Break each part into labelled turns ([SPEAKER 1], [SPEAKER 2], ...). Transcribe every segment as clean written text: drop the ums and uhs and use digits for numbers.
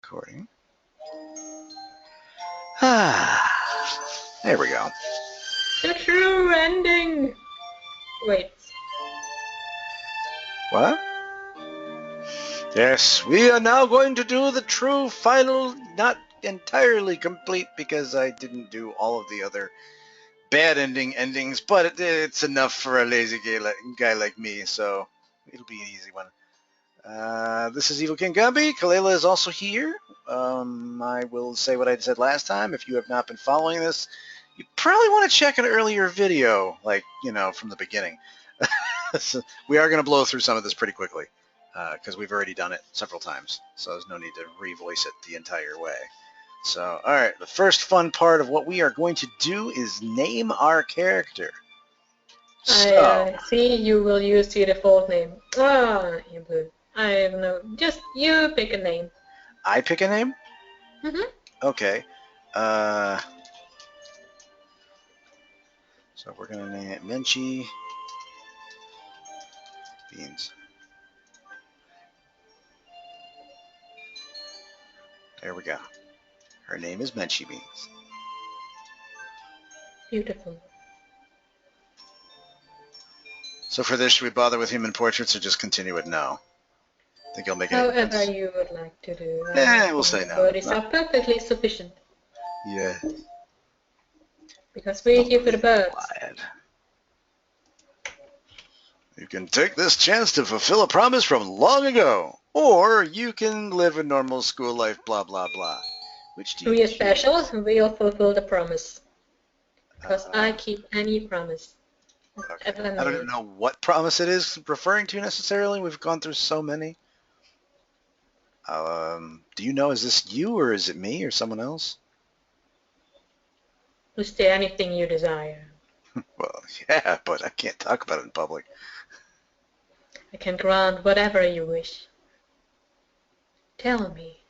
[SPEAKER 1] Recording. Ah, there we go.
[SPEAKER 2] The true ending! Wait.
[SPEAKER 1] What? Yes, we are now going to do the true final, not entirely complete because I didn't do all of the other bad endings, but it's enough for a lazy guy like me, so it'll be an easy one. This is Evilkinggumby. Kylaila is also here. I will say what I said last time. If you have not been following this, you probably want to check an earlier video, like, from the beginning. So we are going to blow through some of this pretty quickly because we've already done it several times, so there's no need to revoice it the entire way. So, all right, the first fun part of what we are going to do is name our character.
[SPEAKER 2] I see you will use the default name. I don't know. Just you pick a name.
[SPEAKER 1] I pick a name?
[SPEAKER 2] Mm-hmm.
[SPEAKER 1] Okay. So we're going to name it Menchie Beans. There we go. Her name is Menchie Beans.
[SPEAKER 2] Beautiful.
[SPEAKER 1] So for this, should we bother with human portraits or just continue it? No. I think I'll make it.
[SPEAKER 2] However you would like to do.
[SPEAKER 1] Yeah, we'll say no.
[SPEAKER 2] Bodies are perfectly sufficient.
[SPEAKER 1] Yeah.
[SPEAKER 2] Because we're here for the birds.
[SPEAKER 1] You can take this chance to fulfill a promise from long ago, or you can live a normal school life, blah, blah, blah. Which do you
[SPEAKER 2] We are special, we'll fulfill the promise. Because I keep any promise.
[SPEAKER 1] Okay. I don't know what promise it is referring to necessarily. We've gone through so many. Do you know, is this you or is it me or someone else?
[SPEAKER 2] Is there anything you desire?
[SPEAKER 1] Well, yeah, but I can't talk about it in public.
[SPEAKER 2] I can grant whatever you wish. Tell me.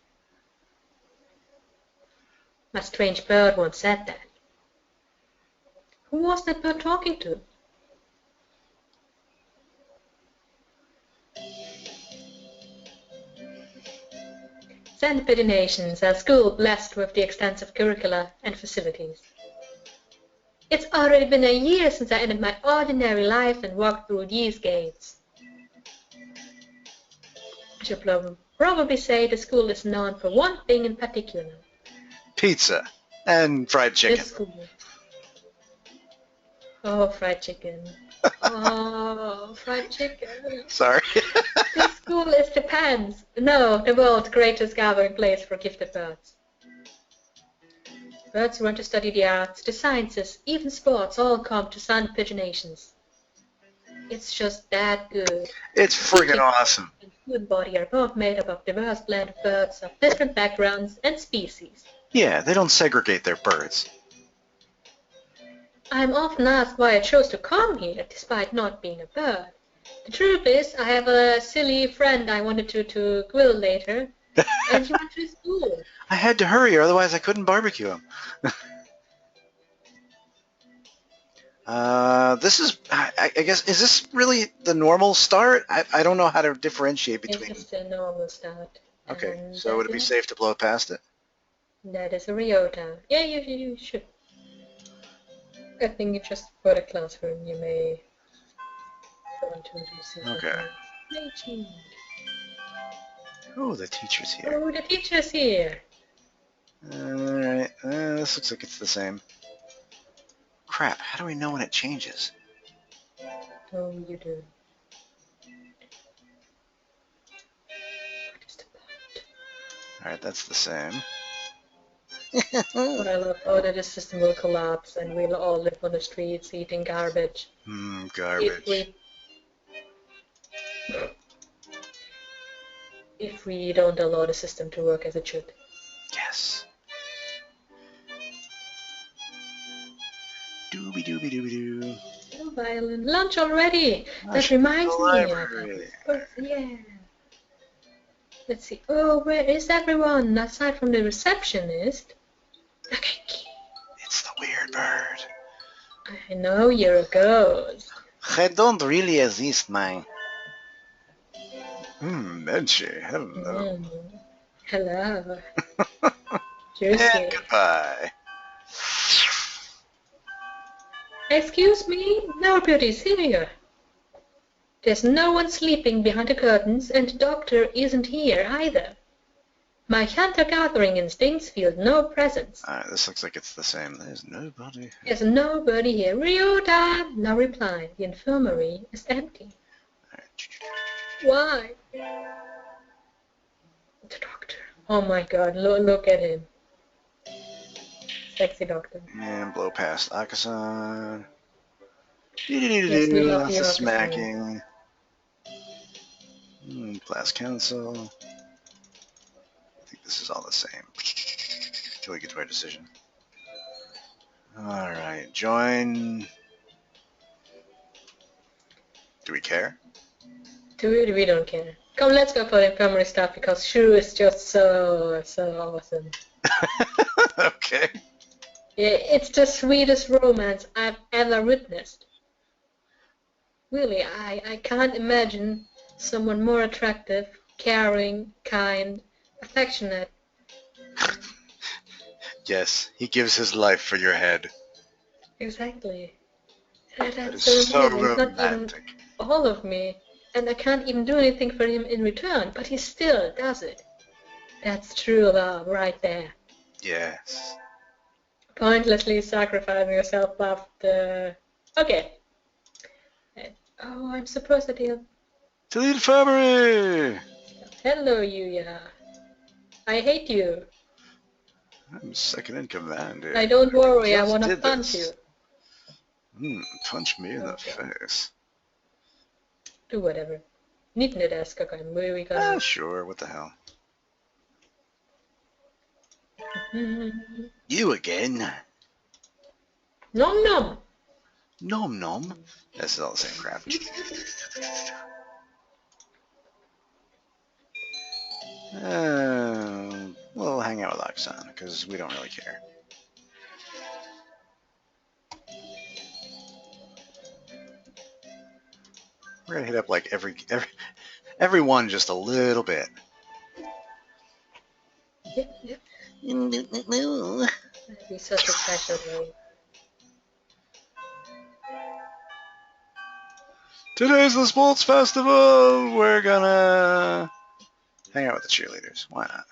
[SPEAKER 2] My strange bird once said that. Who was that bird talking to? Sandpit Nations, a school blessed with the extensive curricula and facilities. It's already been a year since I ended my ordinary life and walked through these gates. I should probably say the school is known for one thing in particular.
[SPEAKER 1] Pizza and fried chicken.
[SPEAKER 2] This school. Oh, fried chicken. Oh, fried chicken.
[SPEAKER 1] Sorry.
[SPEAKER 2] This school is Japan's, no, the world's greatest gathering place for gifted birds. Birds who want to study the arts, the sciences, even sports, all come to Sandpit Nations. It's just that good.
[SPEAKER 1] It's friggin' awesome.
[SPEAKER 2] And food and body are both made up of diverse blend of birds of different backgrounds and species.
[SPEAKER 1] Yeah, they don't segregate their birds.
[SPEAKER 2] I'm often asked why I chose to come here, despite not being a bird. The truth is, I have a silly friend I wanted to grill later, and he went to school.
[SPEAKER 1] I had to hurry, or otherwise I couldn't barbecue him. This is, I guess, is this really the normal start? I don't know how to differentiate between...
[SPEAKER 2] It's the normal start.
[SPEAKER 1] Okay, so would it be safe to blow past it?
[SPEAKER 2] That is a Ryota. Yeah, you should. I think it's just for the classroom, you may go into this.
[SPEAKER 1] Okay. Oh, the teacher's here.
[SPEAKER 2] Oh, the teacher's here.
[SPEAKER 1] Alright, this looks like it's the same. Crap, how do we know when it changes?
[SPEAKER 2] Oh, you do. What is the point?
[SPEAKER 1] Alright, that's the same.
[SPEAKER 2] What I love, that the system will collapse and we'll all live on the streets eating garbage.
[SPEAKER 1] Garbage.
[SPEAKER 2] If we don't allow the system to work as it should.
[SPEAKER 1] Yes. Dooby-doo.
[SPEAKER 2] Oh, violin. Lunch already! That reminds me. Yeah. Let's see. Oh, where is everyone? Aside from the receptionist. Okay.
[SPEAKER 1] It's the weird bird.
[SPEAKER 2] I know you're a ghost.
[SPEAKER 1] I don't really exist, man. Menchie, hello.
[SPEAKER 2] Hello.
[SPEAKER 1] And
[SPEAKER 2] Seriously.
[SPEAKER 1] goodbye.
[SPEAKER 2] Excuse me? No beauty's here. There's no one sleeping behind the curtains, and the doctor isn't here either. My hunter-gathering instincts feel no presence.
[SPEAKER 1] Alright, this looks like it's the same. There's nobody.
[SPEAKER 2] There's nobody here. Ryoda! No reply. The infirmary is empty. Why? The doctor. Oh my god, look at him. Sexy doctor.
[SPEAKER 1] And blow past Akasan.
[SPEAKER 2] Yes, we love
[SPEAKER 1] Lots
[SPEAKER 2] you,
[SPEAKER 1] of
[SPEAKER 2] Akasan.
[SPEAKER 1] smacking. Class council. I think this is all the same. Till we get to our decision. Alright, join. Do we care?
[SPEAKER 2] We don't care. Come, let's go for the infirmary stuff because Shu is just so awesome.
[SPEAKER 1] Okay.
[SPEAKER 2] Yeah, it's the sweetest romance I've ever witnessed. Really, I can't imagine someone more attractive, caring, kind, affectionate.
[SPEAKER 1] Yes, he gives his life for your head.
[SPEAKER 2] Exactly.
[SPEAKER 1] That is
[SPEAKER 2] That's
[SPEAKER 1] so
[SPEAKER 2] amazing. It's not even
[SPEAKER 1] romantic.
[SPEAKER 2] all of me, and I can't even do anything for him in return, but he still does it. That's true love right there.
[SPEAKER 1] Yes.
[SPEAKER 2] Pointlessly sacrificing yourself after... Okay. Oh, I'm supposed to deal...
[SPEAKER 1] To the infirmary!
[SPEAKER 2] Hello, Yuya. I hate you.
[SPEAKER 1] I'm second in command here.
[SPEAKER 2] I don't worry, I
[SPEAKER 1] Just
[SPEAKER 2] wanna
[SPEAKER 1] did
[SPEAKER 2] punch
[SPEAKER 1] this.
[SPEAKER 2] you.
[SPEAKER 1] Punch me in the
[SPEAKER 2] Okay.
[SPEAKER 1] face.
[SPEAKER 2] Do whatever. ニットですか、これ。Where we gonna...
[SPEAKER 1] Sure, what the hell. You again?
[SPEAKER 2] Nom nom!
[SPEAKER 1] Nom nom. This is all the same crap. We'll hang out with Aksan, because we don't really care. We're gonna hit up like every one just a little bit.
[SPEAKER 2] Yep. That'd be such a special day.
[SPEAKER 1] Today's the sports festival. We're gonna hang out with the cheerleaders. Why not?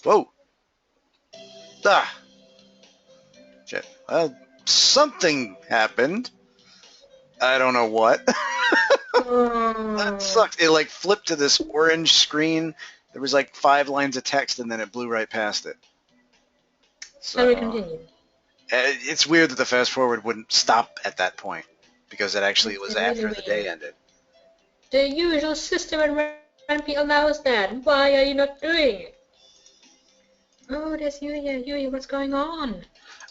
[SPEAKER 1] Whoa. Ah. Shit. Well, something happened. I don't know what. That sucked. It like flipped to this orange screen. There was like 5 lines of text and then it blew right past it. So,
[SPEAKER 2] Shall we continue?
[SPEAKER 1] It's weird that the fast forward wouldn't stop at that point because it actually was after the day ended.
[SPEAKER 2] The usual system and Rampy allows that. Why are you not doing it? Oh, there's Yuya. Yuya, what's going on?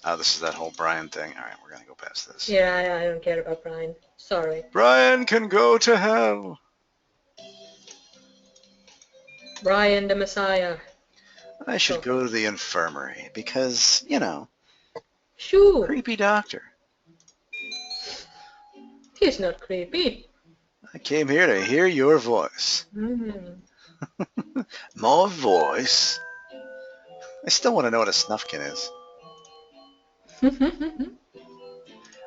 [SPEAKER 1] Oh, this is that whole Brian thing. All right, we're gonna go past this.
[SPEAKER 2] Yeah, I don't care about Brian. Sorry.
[SPEAKER 1] Brian can go to hell.
[SPEAKER 2] Brian the Messiah.
[SPEAKER 1] I should go to the infirmary because, you know,
[SPEAKER 2] Shoo!
[SPEAKER 1] creepy doctor.
[SPEAKER 2] He's not creepy.
[SPEAKER 1] I came here to hear your voice. More voice? I still want to know what a snuffkin is.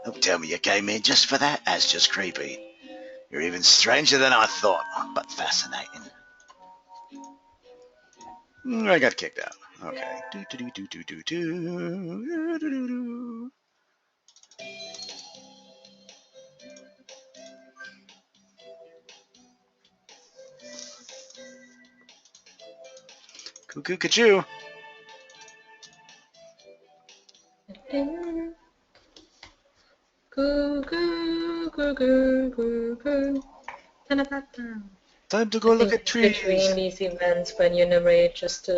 [SPEAKER 1] Don't tell me you came in just for that. That's just creepy. You're even stranger than I thought, but fascinating. I got kicked out. Okay. Cuckoo Kachoo. Time to go look at trees.
[SPEAKER 2] Between these events, when you narrate, just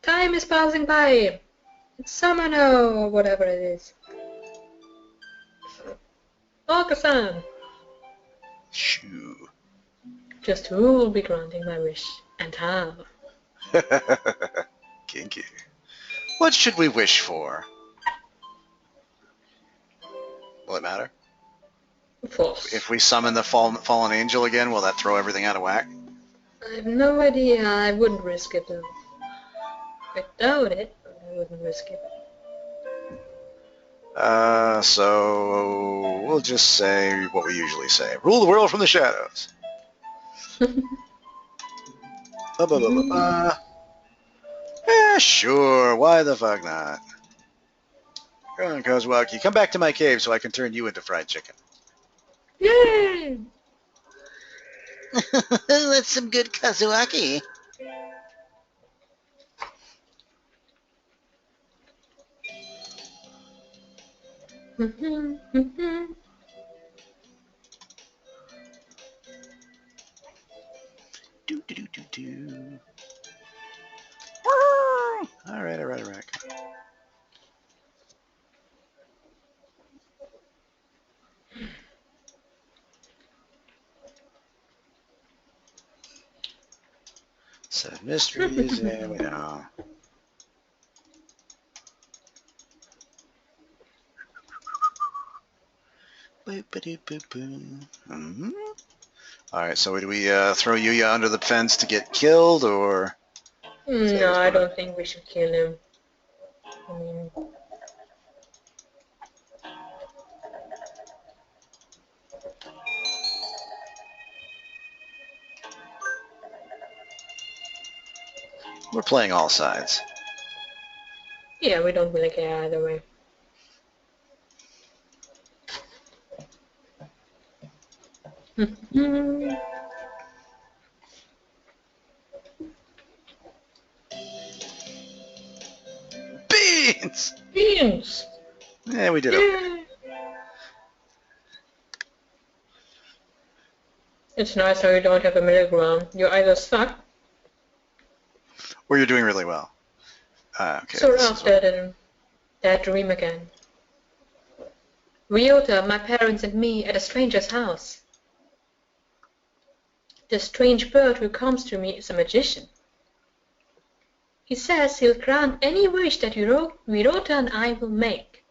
[SPEAKER 2] time is passing by. It's summer now, or whatever it is. Okasan.
[SPEAKER 1] Shoo.
[SPEAKER 2] Just who will be granting my wish, and how?
[SPEAKER 1] Kinky. What should we wish for? Will it matter?
[SPEAKER 2] False.
[SPEAKER 1] If we summon the fallen angel again, will that throw everything out of whack?
[SPEAKER 2] I have no idea. I wouldn't risk it though. I doubt it, but I wouldn't risk it.
[SPEAKER 1] So we'll just say what we usually say. Rule the world from the shadows. Sure. Why the fuck not? Come on, Kozwaki. Come back to my cave so I can turn you into fried chicken.
[SPEAKER 2] Yay!
[SPEAKER 1] That's some good Kazuaki. Do. All right. Seven mysteries, yeah, we know. Mm-hmm. All right, so do we throw Yuya under the fence to get killed, or?
[SPEAKER 2] No, I don't think we should kill him. I mean,
[SPEAKER 1] We're playing all sides.
[SPEAKER 2] yeah, we don't really care either way.
[SPEAKER 1] Beans!
[SPEAKER 2] Beans!
[SPEAKER 1] Yeah, we did okay.
[SPEAKER 2] It's nice how you don't have a middle ground. You either suck
[SPEAKER 1] Or you're doing really well. Okay.
[SPEAKER 2] so after that dream again. Ryota, my parents and me at a stranger's house. The strange bird who comes to me is a magician. He says he'll grant any wish that Ryota and I will make.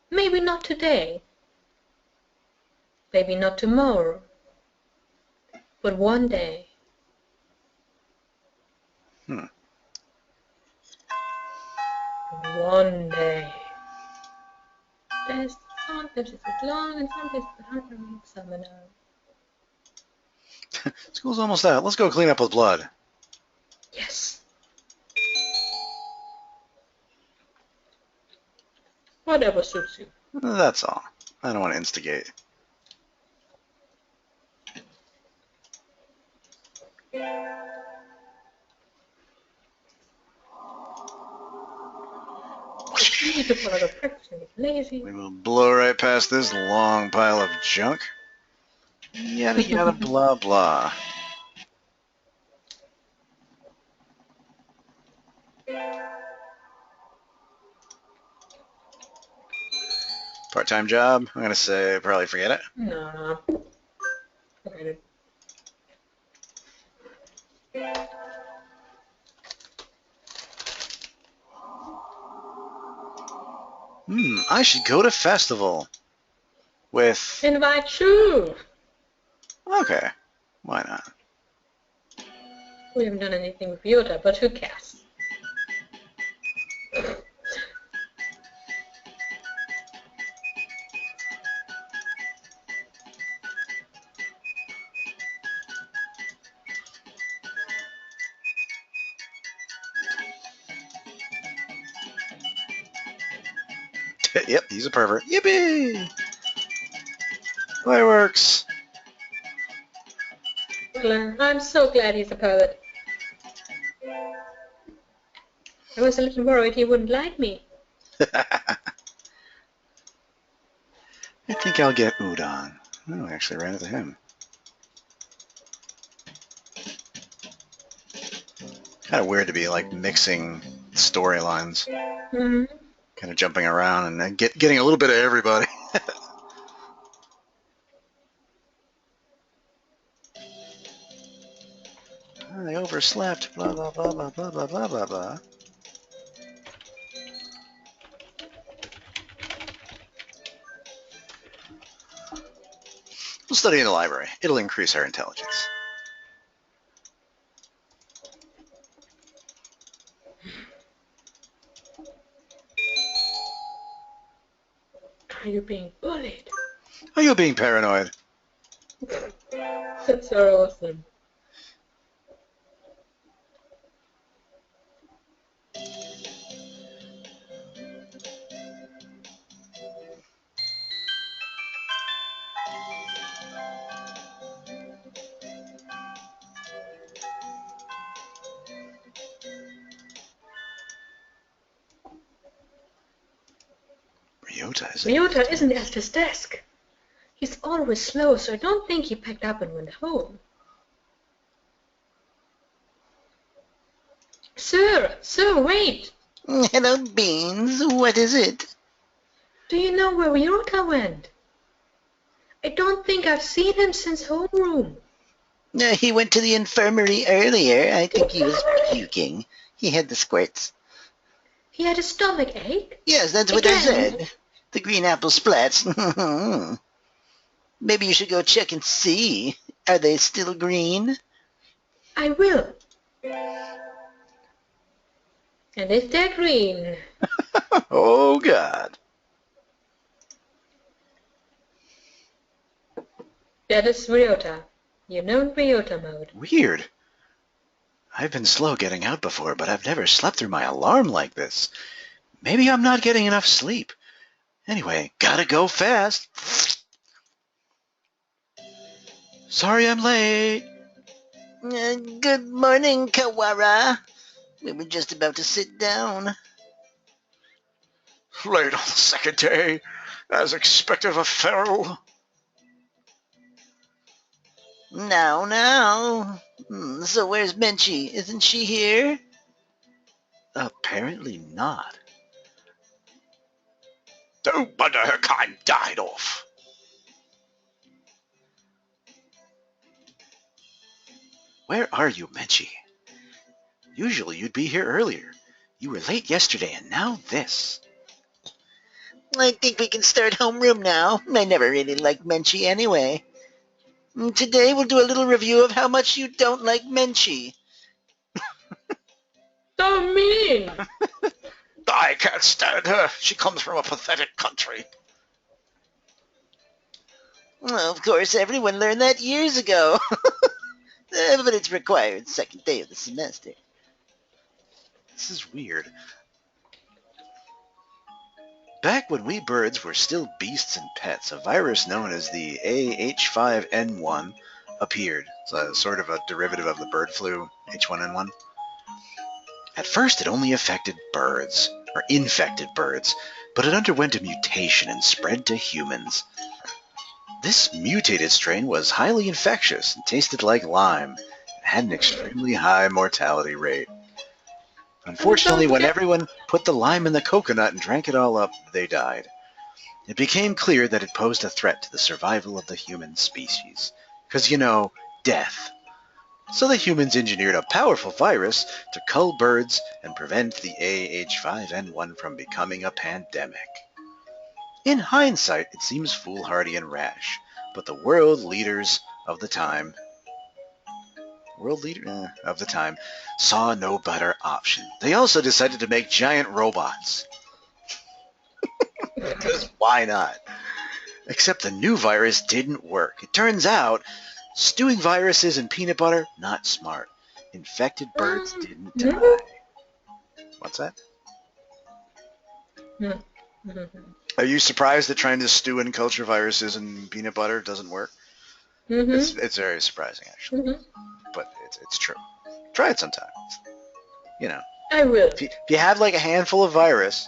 [SPEAKER 2] Maybe not today. Maybe not tomorrow. But one day. One day. Sometimes it's long and sometimes it's hard to read summoner.
[SPEAKER 1] School's almost out. Let's go clean up with blood.
[SPEAKER 2] Yes. Whatever suits you.
[SPEAKER 1] That's all. I don't want to instigate.
[SPEAKER 2] Lazy.
[SPEAKER 1] We will blow right past this long pile of junk. Yada yada blah blah. Part-time job? I'm gonna say probably forget it.
[SPEAKER 2] No. Forget it.
[SPEAKER 1] I should go to festival with.
[SPEAKER 2] Invite you.
[SPEAKER 1] Okay, why not?
[SPEAKER 2] We haven't done anything with Ryota, but who cares?
[SPEAKER 1] Yep, he's a pervert. Yippee! Fireworks!
[SPEAKER 2] Well, I'm so glad he's a poet. I was a little worried he wouldn't like me.
[SPEAKER 1] I think I'll get udon. Oh, I actually ran into him. Kind of weird to be like mixing storylines.
[SPEAKER 2] Mm-hmm.
[SPEAKER 1] Kind of jumping around and getting a little bit of everybody. I overslept. Blah blah blah blah blah blah blah blah blah. We'll study in the library. It'll increase our intelligence.
[SPEAKER 2] Are you being bullied?
[SPEAKER 1] Are you being paranoid?
[SPEAKER 2] That's so awesome. Ryota isn't at his desk. He's always slow, so I don't think he packed up and went home. Sir, wait!
[SPEAKER 3] Hello, Beans. What is it?
[SPEAKER 2] Do you know where Ryota went? I don't think I've seen him since homeroom.
[SPEAKER 3] He went to the infirmary earlier. I think he was puking. He had the squirts.
[SPEAKER 2] He had a stomach ache?
[SPEAKER 3] Yes, that's what I said. The green apple splats. Maybe you should go check and see. Are they still green?
[SPEAKER 2] I will. And if they're green...
[SPEAKER 1] Oh, God.
[SPEAKER 2] That is Ryota. You know Ryota mode.
[SPEAKER 1] Weird. I've been slow getting out before, but I've never slept through my alarm like this. Maybe I'm not getting enough sleep. Anyway, gotta go fast. Sorry I'm late.
[SPEAKER 3] Good morning, Kawara. We were just about to sit down.
[SPEAKER 1] Late on the second day, as expected of a pharaoh.
[SPEAKER 3] Now. So where's Menchi? Isn't she here?
[SPEAKER 1] Apparently not. No wonder her kind died off. Where are you, Menchi? Usually you'd be here earlier. You were late yesterday, and now this.
[SPEAKER 3] I think we can start homeroom now. I never really liked Menchi anyway. Today we'll do a little review of how much you don't like Menchi.
[SPEAKER 2] So mean!
[SPEAKER 1] I can't stand her. She comes from a pathetic country.
[SPEAKER 3] Well, of course, everyone learned that years ago. But it's required second day of the semester.
[SPEAKER 1] This is weird. Back when we birds were still beasts and pets, a virus known as the AH5N1 appeared. It's a sort of a derivative of the bird flu, H1N1. At first, it only affected birds, or infected birds, but it underwent a mutation and spread to humans. This mutated strain was highly infectious and tasted like lime, and had an extremely high mortality rate. Unfortunately, when everyone put the lime in the coconut and drank it all up, they died. It became clear that it posed a threat to the survival of the human species. Because, death. So the humans engineered a powerful virus to cull birds and prevent the AH5N1 from becoming a pandemic. In hindsight, it seems foolhardy and rash, but the world leaders of the time saw no better option. They also decided to make giant robots. Because why not? Except the new virus didn't work. It turns out, stewing viruses in peanut butter, not smart. Infected birds didn't die. What's that? Are you surprised that trying to stew and culture viruses in peanut butter doesn't work? It's very surprising, actually. But it's true. Try it sometime.
[SPEAKER 2] I will.
[SPEAKER 1] If you have like a handful of virus,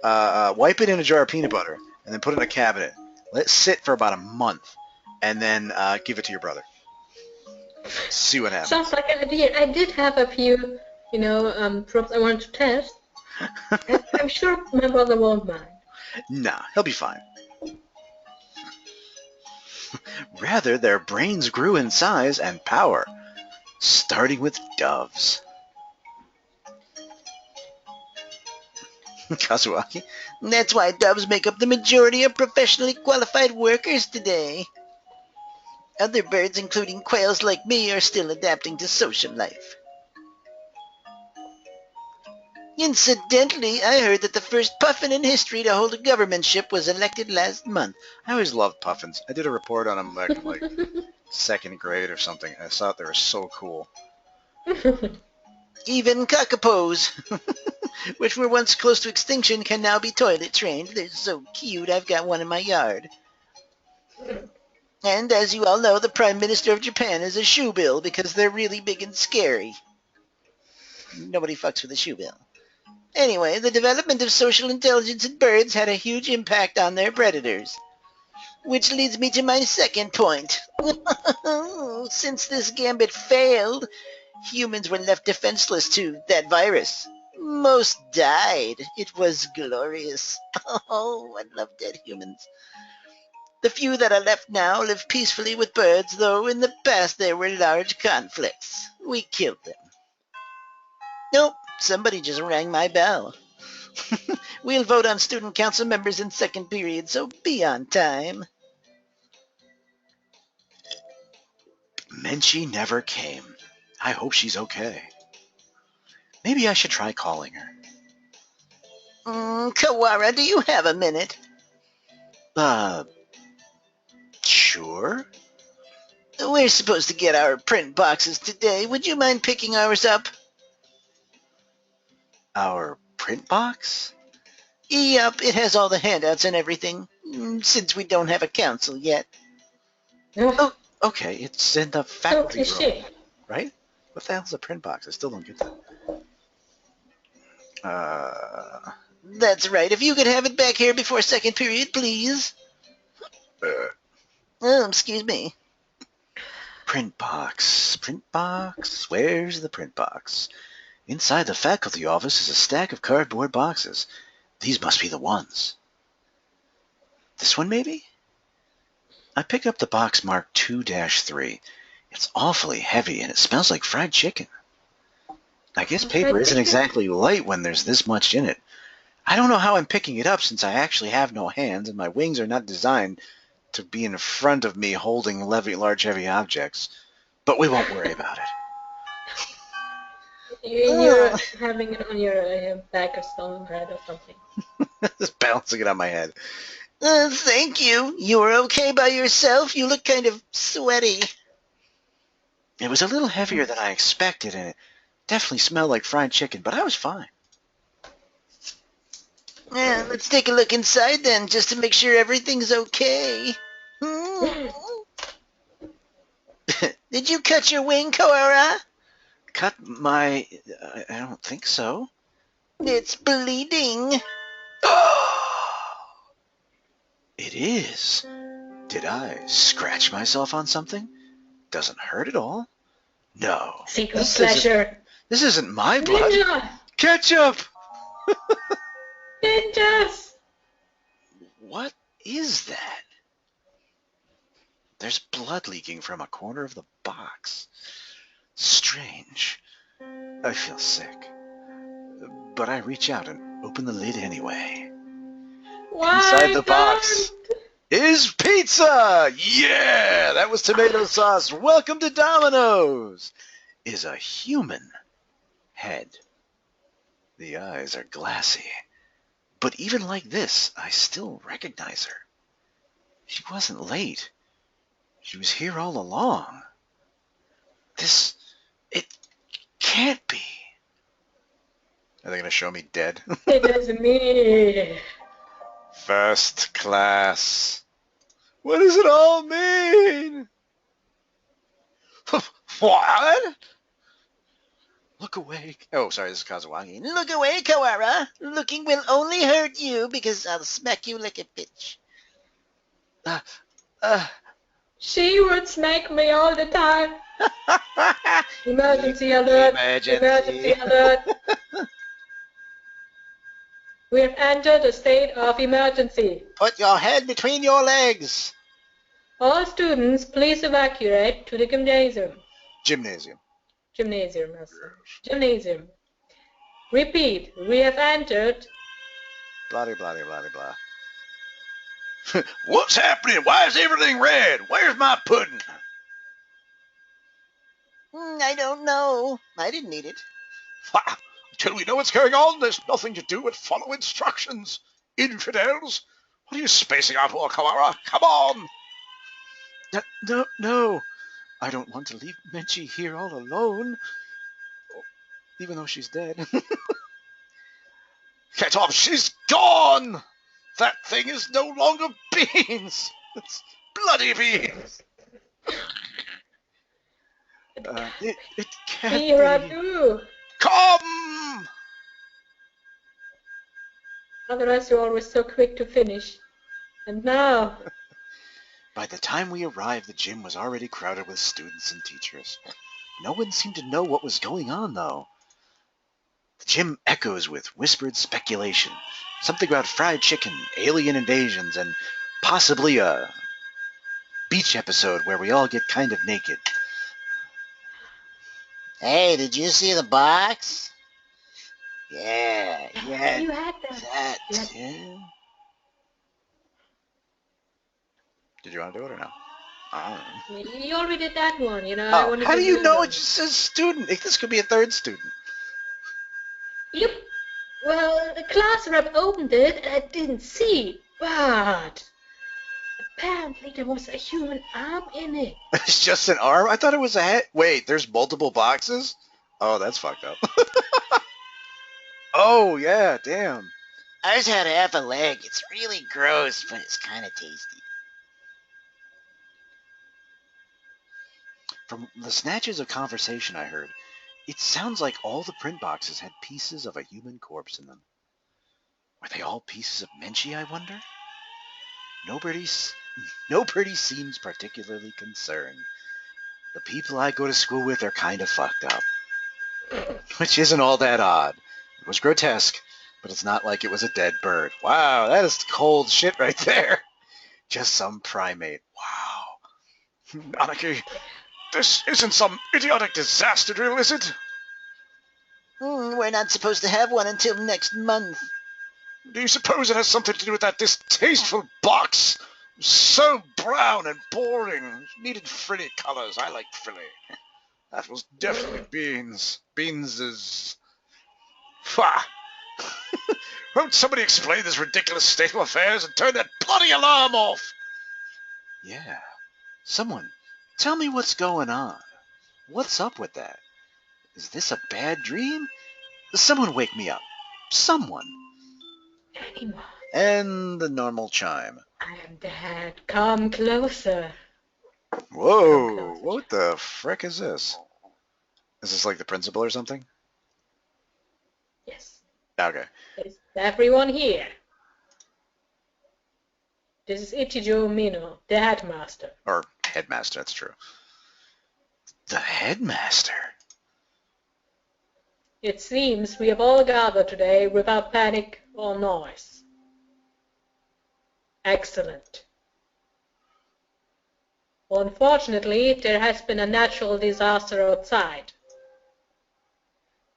[SPEAKER 1] wipe it in a jar of peanut butter, and then put it in a cabinet. Let it sit for about a month, and then give it to your brother. See what happens.
[SPEAKER 2] Sounds like an idea. I did have a few, props I wanted to test. I'm sure my brother won't mind.
[SPEAKER 1] Nah, he'll be fine. Rather, their brains grew in size and power, starting with doves.
[SPEAKER 3] That's why doves make up the majority of professionally qualified workers today. Other birds, including quails like me, are still adapting to social life. Incidentally, I heard that the first puffin in history to hold a governmentship was elected last month.
[SPEAKER 1] I always loved puffins. I did a report on them back in like second grade or something. I thought they were so cool.
[SPEAKER 3] Even cockapos, which were once close to extinction, can now be toilet trained. They're so cute, I've got one in my yard. And as you all know, the Prime Minister of Japan is a shoebill because they're really big and scary. Nobody fucks with a shoebill. Anyway, the development of social intelligence in birds had a huge impact on their predators. Which leads me to my second point. Since this gambit failed, humans were left defenseless to that virus. Most died. It was glorious. Oh, I love dead humans. The few that are left now live peacefully with birds, though in the past there were large conflicts. We killed them. Nope, somebody just rang my bell. We'll vote on student council members in second period, so be on time.
[SPEAKER 1] Menchie never came. I hope she's okay. Maybe I should try calling her.
[SPEAKER 3] Kawara, do you have a minute?
[SPEAKER 1] Sure.
[SPEAKER 3] We're supposed to get our print boxes today. Would you mind picking ours up?
[SPEAKER 1] Our print box?
[SPEAKER 3] Yup, it has all the handouts and everything, since we don't have a council yet.
[SPEAKER 1] Oh, okay, it's in the faculty room,
[SPEAKER 2] she?
[SPEAKER 1] right? What the hell's a print box? I still don't get that.
[SPEAKER 3] That's right. If you could have it back here before second period, please. Oh, excuse me.
[SPEAKER 1] Print box. Where's the print box? Inside the faculty office is a stack of cardboard boxes. These must be the ones. This one, maybe? I pick up the box marked 2-3. It's awfully heavy, and it smells like fried chicken. I guess paper isn't exactly light when there's this much in it. I don't know how I'm picking it up since I actually have no hands, and my wings are not designed to be in front of me holding large, heavy objects. But we won't worry about it.
[SPEAKER 2] You're having it on your back or some head or something.
[SPEAKER 1] Just balancing it on my head.
[SPEAKER 3] Thank you. You were okay by yourself? You look kind of sweaty.
[SPEAKER 1] It was a little heavier than I expected, and it definitely smelled like fried chicken, but I was fine.
[SPEAKER 3] Yeah, let's take a look inside then, just to make sure everything's okay. Did you cut your wing, Koara?
[SPEAKER 1] Cut my... I don't think so.
[SPEAKER 3] It's bleeding.
[SPEAKER 1] It is. Did I scratch myself on something? Doesn't hurt at all. No.
[SPEAKER 2] Secret pleasure.
[SPEAKER 1] This isn't my blood.
[SPEAKER 2] Ninja!
[SPEAKER 1] Ketchup!
[SPEAKER 2] Ninjas!
[SPEAKER 1] What is that? There's blood leaking from a corner of the box. Strange. I feel sick. But I reach out and open the lid anyway.
[SPEAKER 2] Why
[SPEAKER 1] Inside the box is pizza! Yeah! That was tomato sauce. Welcome to Domino's! Is a human head. The eyes are glassy. But even like this, I still recognize her. She wasn't late. She was here all along. It can't be. Are they going to show me dead?
[SPEAKER 2] It is me.
[SPEAKER 1] First class. What does it all mean? What? Look away. Oh, sorry, this is Kazuwagi.
[SPEAKER 3] Look away, Kawara. Looking will only hurt you because I'll smack you like a bitch.
[SPEAKER 2] She would smack me all the time. Emergency alert. Emergency alert. We have entered a state of emergency.
[SPEAKER 1] Put your head between your legs.
[SPEAKER 2] All students, please evacuate to the gymnasium.
[SPEAKER 1] Gymnasium.
[SPEAKER 2] Gymnasium, master. Gymnasium. Repeat, we have entered.
[SPEAKER 1] Blah, blah, blah, blah, blah. What's happening? Why is everything red? Where's my pudding?
[SPEAKER 3] I don't know. I didn't eat it.
[SPEAKER 4] Until we know what's going on, there's nothing to do but follow instructions. Infidels! What are you spacing out for, Kawara? Come on!
[SPEAKER 1] No. I don't want to leave Menchi here all alone. Even though she's dead.
[SPEAKER 4] Get off! She's gone! That thing is no longer beans! It's bloody beans!
[SPEAKER 1] It can't
[SPEAKER 2] Here I
[SPEAKER 1] be.
[SPEAKER 2] do.
[SPEAKER 4] Come!
[SPEAKER 2] Otherwise you're always so quick to finish. And now...
[SPEAKER 1] By the time we arrived, the gym was already crowded with students and teachers. No one seemed to know what was going on, though. The gym echoes with whispered speculation. Something about fried chicken, alien invasions, and possibly a beach episode where we all get kind of naked.
[SPEAKER 3] Hey, did you see the box? Yeah.
[SPEAKER 2] You had that.
[SPEAKER 1] Yeah. Did you want to do it or no?
[SPEAKER 2] You already did that one,
[SPEAKER 1] Oh, how do you know it just says student? This could be a third student.
[SPEAKER 2] Yep. Well, the class rep opened it and I didn't see, but apparently there was a human arm in it.
[SPEAKER 1] It's just an arm? I thought it was a head. Wait, there's multiple boxes? Oh, that's fucked up. Oh, yeah, damn.
[SPEAKER 3] Ours had half a leg. It's really gross, but it's kind of tasty.
[SPEAKER 1] From the snatches of conversation I heard, it sounds like all the print boxes had pieces of a human corpse in them. Were they all pieces of Menchi, I wonder? Nobody seems particularly concerned. The people I go to school with are kind of fucked up. Which isn't all that odd. It was grotesque, but it's not like it was a dead bird. Wow, that is cold shit right there. Just some primate. Wow.
[SPEAKER 4] Anarchy, this isn't some idiotic disaster drill, is it?
[SPEAKER 3] We're not supposed to have one until next month.
[SPEAKER 4] Do you suppose it has something to do with that distasteful box? So brown and boring. It needed frilly colors. I like frilly. That was definitely beans. Beans. Pah! Won't somebody explain this ridiculous state of affairs and turn that bloody alarm off?
[SPEAKER 1] Yeah. Someone, tell me what's going on. What's up with that? Is this a bad dream? Someone wake me up. Someone.
[SPEAKER 2] Anyone.
[SPEAKER 1] And the normal chime.
[SPEAKER 2] I am Dad. Come closer.
[SPEAKER 1] Whoa, what the frick is this? Is this like the principal or something?
[SPEAKER 2] Yes.
[SPEAKER 1] Okay.
[SPEAKER 2] Is everyone here? This is Ichijo Mino, the headmaster.
[SPEAKER 1] Or headmaster, that's true. The headmaster?
[SPEAKER 2] It seems we have all gathered today without panic or noise. Excellent. Unfortunately, there has been a natural disaster outside.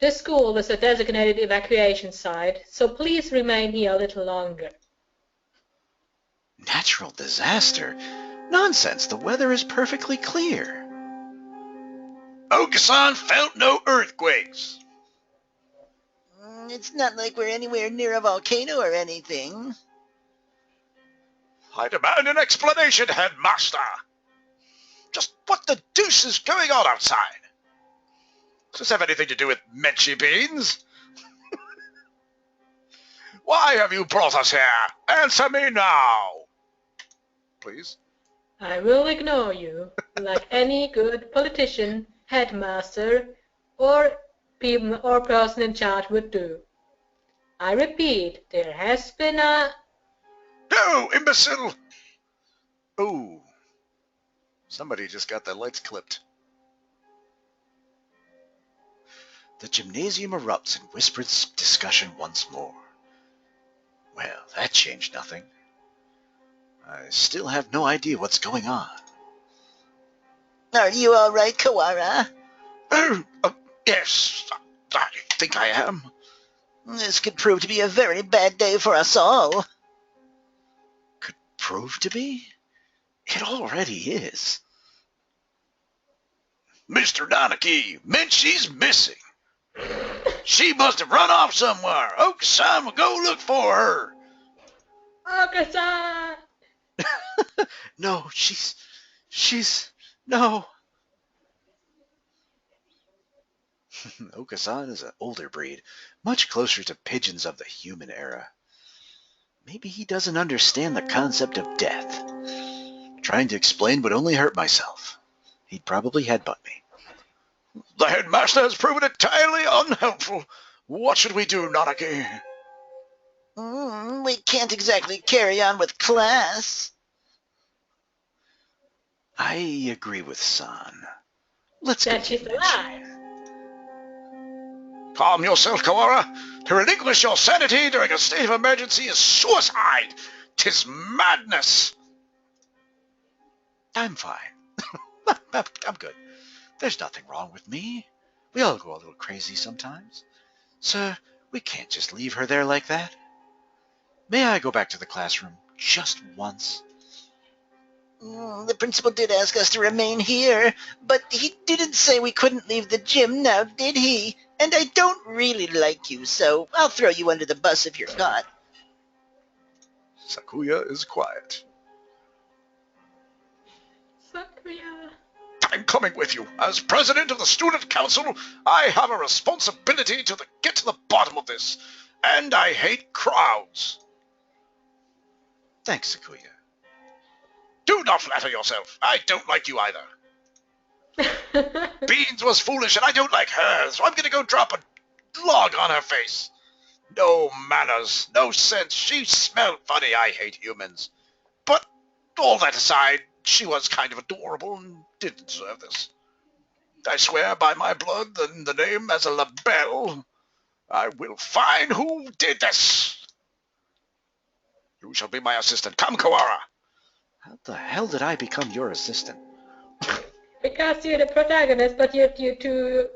[SPEAKER 2] This school is a designated evacuation site, so please remain here a little longer.
[SPEAKER 1] Natural disaster? Nonsense, the weather is perfectly clear.
[SPEAKER 4] Okasan felt no earthquakes.
[SPEAKER 3] It's not like we're anywhere near a volcano or anything.
[SPEAKER 4] I demand an explanation, headmaster. Just what the deuce is going on outside? Does this have anything to do with Menchi beans? Why have you brought us here? Answer me now. Please?
[SPEAKER 2] I will ignore you, like any good politician, headmaster, or person in charge would do. I repeat, there has been a...
[SPEAKER 4] No, imbecile!
[SPEAKER 1] Oh. Somebody just got their lights clipped. The gymnasium erupts in whispered discussion once more. Well, that changed nothing. I still have no idea what's going on.
[SPEAKER 3] Are you all right, Kawara?
[SPEAKER 4] Oh, yes, I think I am.
[SPEAKER 3] This could prove to be a very bad day for us all.
[SPEAKER 1] Could prove to be? It already is.
[SPEAKER 4] Mr. Nanaki, Menchie's missing. She must have run off somewhere. Oka-san will go look for her.
[SPEAKER 2] Oka-san!
[SPEAKER 1] No, no. Oka-san is an older breed, much closer to pigeons of the human era. Maybe he doesn't understand the concept of death. Trying to explain would only hurt myself. He'd probably headbutt me.
[SPEAKER 4] The headmaster has proven entirely unhelpful. What should we do, Nanaki?
[SPEAKER 3] We can't exactly carry on with class.
[SPEAKER 1] I agree with San. Let's go.
[SPEAKER 2] That she's alive.
[SPEAKER 4] Calm yourself, Kawara. To relinquish your sanity during a state of emergency is suicide. 'Tis madness.
[SPEAKER 1] I'm fine. I'm good. There's nothing wrong with me. We all go a little crazy sometimes. Sir, we can't just leave her there like that. May I go back to the classroom just once?
[SPEAKER 3] The principal did ask us to remain here, but he didn't say we couldn't leave the gym now, did he? And I don't really like you, so I'll throw you under the bus if you're caught.
[SPEAKER 4] Sakuya is quiet.
[SPEAKER 2] Sakuya.
[SPEAKER 4] I'm coming with you. As president of the student council, I have a responsibility to get to the bottom of this. And I hate crowds.
[SPEAKER 1] Thanks, Sakuya.
[SPEAKER 4] Do not flatter yourself. I don't like you either. Beans was foolish and I don't like her, so I'm going to go drop a log on her face. No manners, no sense. She smelled funny. I hate humans. But all that aside, she was kind of adorable and didn't deserve this. I swear by my blood and the name as a labelle, I will find who did this. You shall be my assistant. Come, Kawara.
[SPEAKER 1] How the hell did I become your assistant?
[SPEAKER 2] Because you're the protagonist, but you're too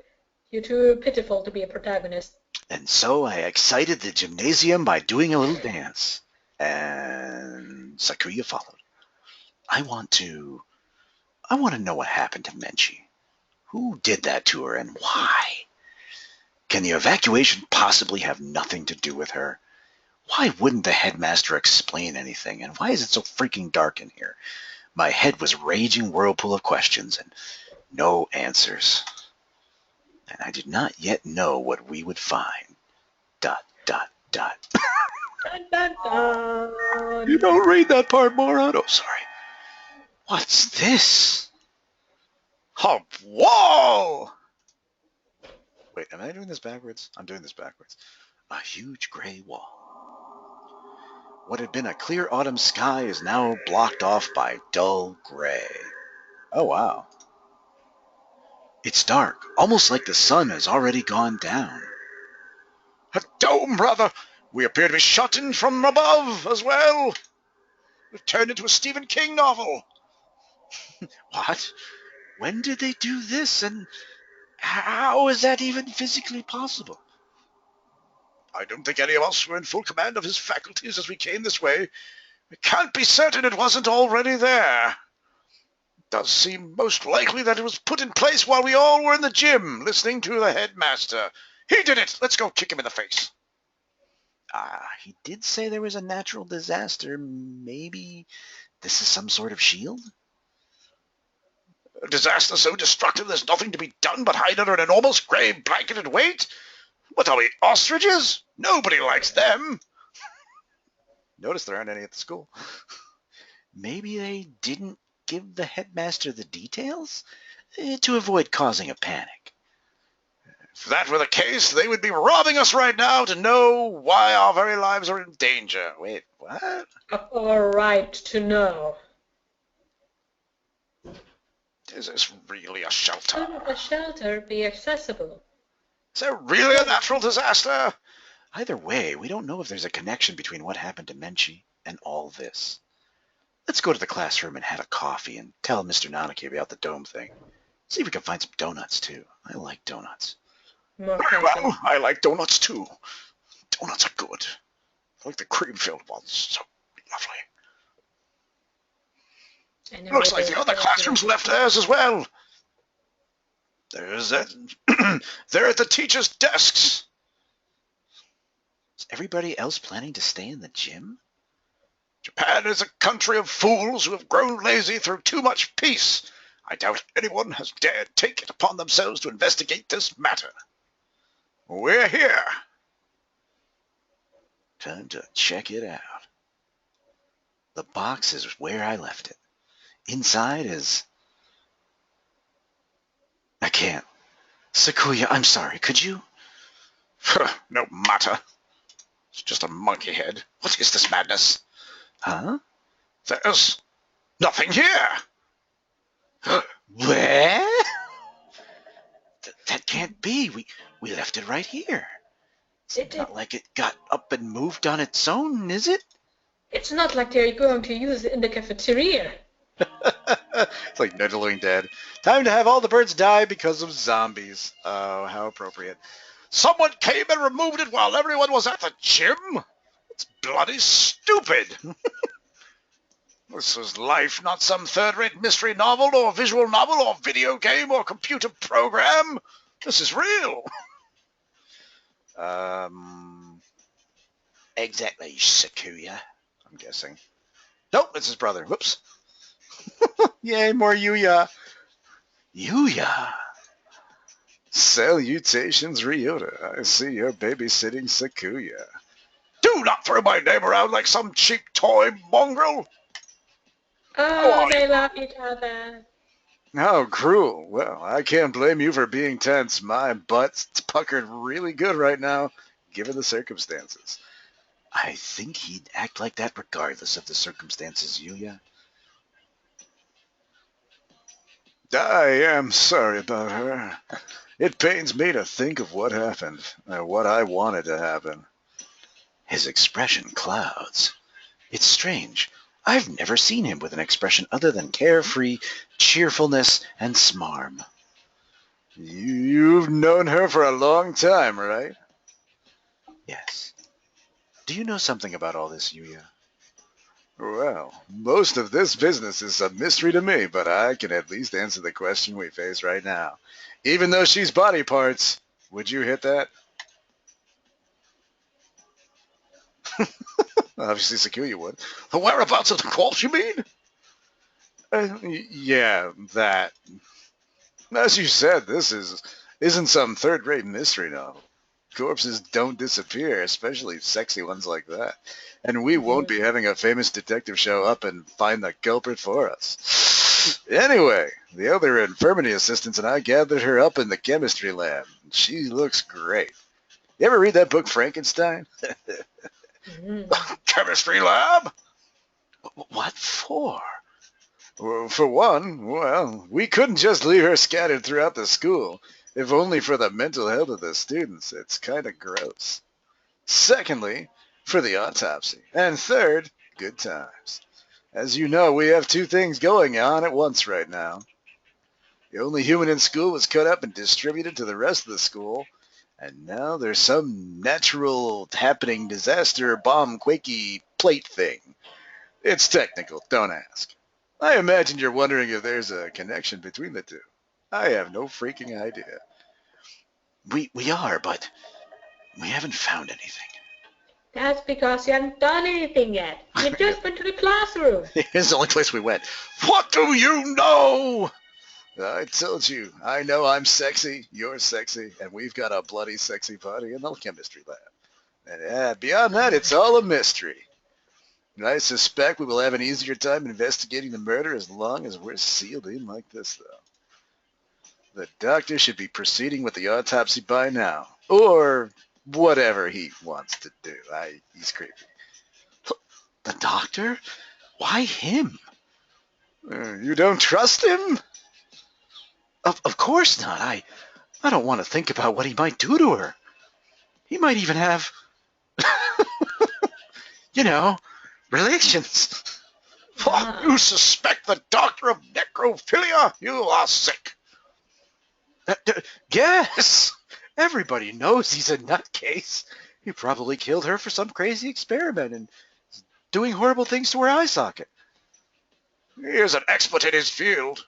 [SPEAKER 2] pitiful to be a protagonist.
[SPEAKER 1] And so I excited the gymnasium by doing a little dance. And Sakuya followed. I want to know what happened to Menchie. Who did that to her and why? Can the evacuation possibly have nothing to do with her? Why wouldn't the headmaster explain anything? And why is it so freaking dark in here? My head was a raging whirlpool of questions and no answers. And I did not yet know what we would find. ...
[SPEAKER 2] Dun, dun, dun.
[SPEAKER 1] You don't read that part, moron. Oh, sorry. What's this?
[SPEAKER 4] A wall!
[SPEAKER 1] Wait, am I doing this backwards? I'm doing this backwards. A huge gray wall. What had been a clear autumn sky is now blocked off by dull gray. Oh, wow. It's dark, almost like the sun has already gone down.
[SPEAKER 4] A dome, brother. We appear to be shot in from above as well. We've turned into a Stephen King novel.
[SPEAKER 1] What? When did they do this, and how is that even physically possible?
[SPEAKER 4] I don't think any of us were in full command of his faculties as we came this way. We can't be certain it wasn't already there. It does seem most likely that it was put in place while we all were in the gym, listening to the headmaster. He did it! Let's go kick him in the face.
[SPEAKER 1] He did say there was a natural disaster. Maybe this is some sort of shield?
[SPEAKER 4] A disaster so destructive there's nothing to be done but hide under an enormous grey blanket and wait? What are we, ostriches? Nobody likes them.
[SPEAKER 1] Notice there aren't any at the school. Maybe they didn't give the headmaster the details to avoid causing a panic.
[SPEAKER 4] If that were the case, they would be robbing us right now to know why our very lives are in danger.
[SPEAKER 1] Wait, what?
[SPEAKER 2] Of our right to know.
[SPEAKER 4] Is this really a shelter?
[SPEAKER 2] Couldn't a shelter be accessible?
[SPEAKER 4] Is there really a natural disaster?
[SPEAKER 1] Either way, we don't know if there's a connection between what happened to Menchie and all this. Let's go to the classroom and have a coffee and tell Mr. Nanaki about the dome thing. See if we can find some donuts, too. I like donuts.
[SPEAKER 2] More
[SPEAKER 4] Well, I like donuts, too. Donuts are good. I like the cream-filled ones. So lovely. Looks like the other classrooms left theirs as well. There's that. They're at the teachers' desks.
[SPEAKER 3] Is everybody else planning to stay in the gym?
[SPEAKER 4] Japan is a country of fools who have grown lazy through too much peace. I doubt anyone has dared take it upon themselves to investigate this matter. We're here.
[SPEAKER 3] Time to check it out. The box is where I left it. Inside is... I can't. Sakuya, I'm sorry. Could you?
[SPEAKER 4] No matter. It's just a monkey head. What is this madness?
[SPEAKER 3] Huh?
[SPEAKER 4] There's nothing here.
[SPEAKER 3] Where? That can't be. We left it right here. It's not like it got up and moved on its own, is it?
[SPEAKER 2] It's not like they're going to use it in the cafeteria.
[SPEAKER 1] It's like Night of the Living Dead. Time to have all the birds die because of zombies. Oh, how appropriate.
[SPEAKER 4] Someone came and removed it while everyone was at the gym? It's bloody stupid. This is life, not some third-rate mystery novel or visual novel or video game or computer program. This is real.
[SPEAKER 3] Exactly, Sakuya.
[SPEAKER 1] I'm guessing. Nope, it's his brother. Whoops. Yay, more Yuya.
[SPEAKER 3] Yuya?
[SPEAKER 4] Salutations, Ryota. I see you're babysitting Sakuya. Do not throw my name around like some cheap toy mongrel.
[SPEAKER 2] Oh, they love each other.
[SPEAKER 1] How cruel. Well, I can't blame you for being tense. My butt's puckered really good right now, given the circumstances.
[SPEAKER 3] I think he'd act like that regardless of the circumstances, Yuya.
[SPEAKER 4] I am sorry about her. It pains me to think of what happened, or what I wanted to happen.
[SPEAKER 3] His expression clouds. It's strange. I've never seen him with an expression other than carefree, cheerfulness, and smarm.
[SPEAKER 4] You've known her for a long time, right?
[SPEAKER 3] Yes. Do you know something about all this, Yuya?
[SPEAKER 4] Well, most of this business is a mystery to me, but I can at least answer the question we face right now. Even though she's body parts, would you hit that? Obviously, Sakuya would. The whereabouts of the corpse, you mean? Yeah, that. As you said, this isn't some third-rate mystery novel. Corpses don't disappear, especially sexy ones like that. And we won't be having a famous detective show up and find the culprit for us. Anyway, the other infirmary assistants and I gathered her up in the chemistry lab. She looks great. You ever read that book, Frankenstein? Chemistry lab?
[SPEAKER 3] What for?
[SPEAKER 4] Well, for one, well, we couldn't just leave her scattered throughout the school. If only for the mental health of the students. It's kind of gross. Secondly, for the autopsy. And third, good times. As you know, we have two things going on at once right now. The only human in school was cut up and distributed to the rest of the school. And now there's some natural happening disaster bomb quakey plate thing. It's technical, don't ask. I imagine you're wondering if there's a connection between the two. I have no freaking idea.
[SPEAKER 3] We are, but we haven't found anything.
[SPEAKER 2] That's because you haven't done anything yet. You just went to the classroom.
[SPEAKER 3] It's the only place we went.
[SPEAKER 4] What do you know? I told you. I know I'm sexy, you're sexy, and we've got a bloody sexy party in the chemistry lab. And beyond that, it's all a mystery. I suspect we will have an easier time investigating the murder as long as we're sealed in like this, though. The doctor should be proceeding with the autopsy by now. Or whatever he wants to do. He's creepy.
[SPEAKER 3] The doctor? Why him?
[SPEAKER 4] You don't trust him?
[SPEAKER 3] Of course not. I don't want to think about what he might do to her. He might even have, relations.
[SPEAKER 4] You suspect the doctor of necrophilia? You are sick.
[SPEAKER 3] Yes! Everybody knows he's a nutcase. He probably killed her for some crazy experiment and is doing horrible things to her eye socket.
[SPEAKER 4] He is an expert in his field.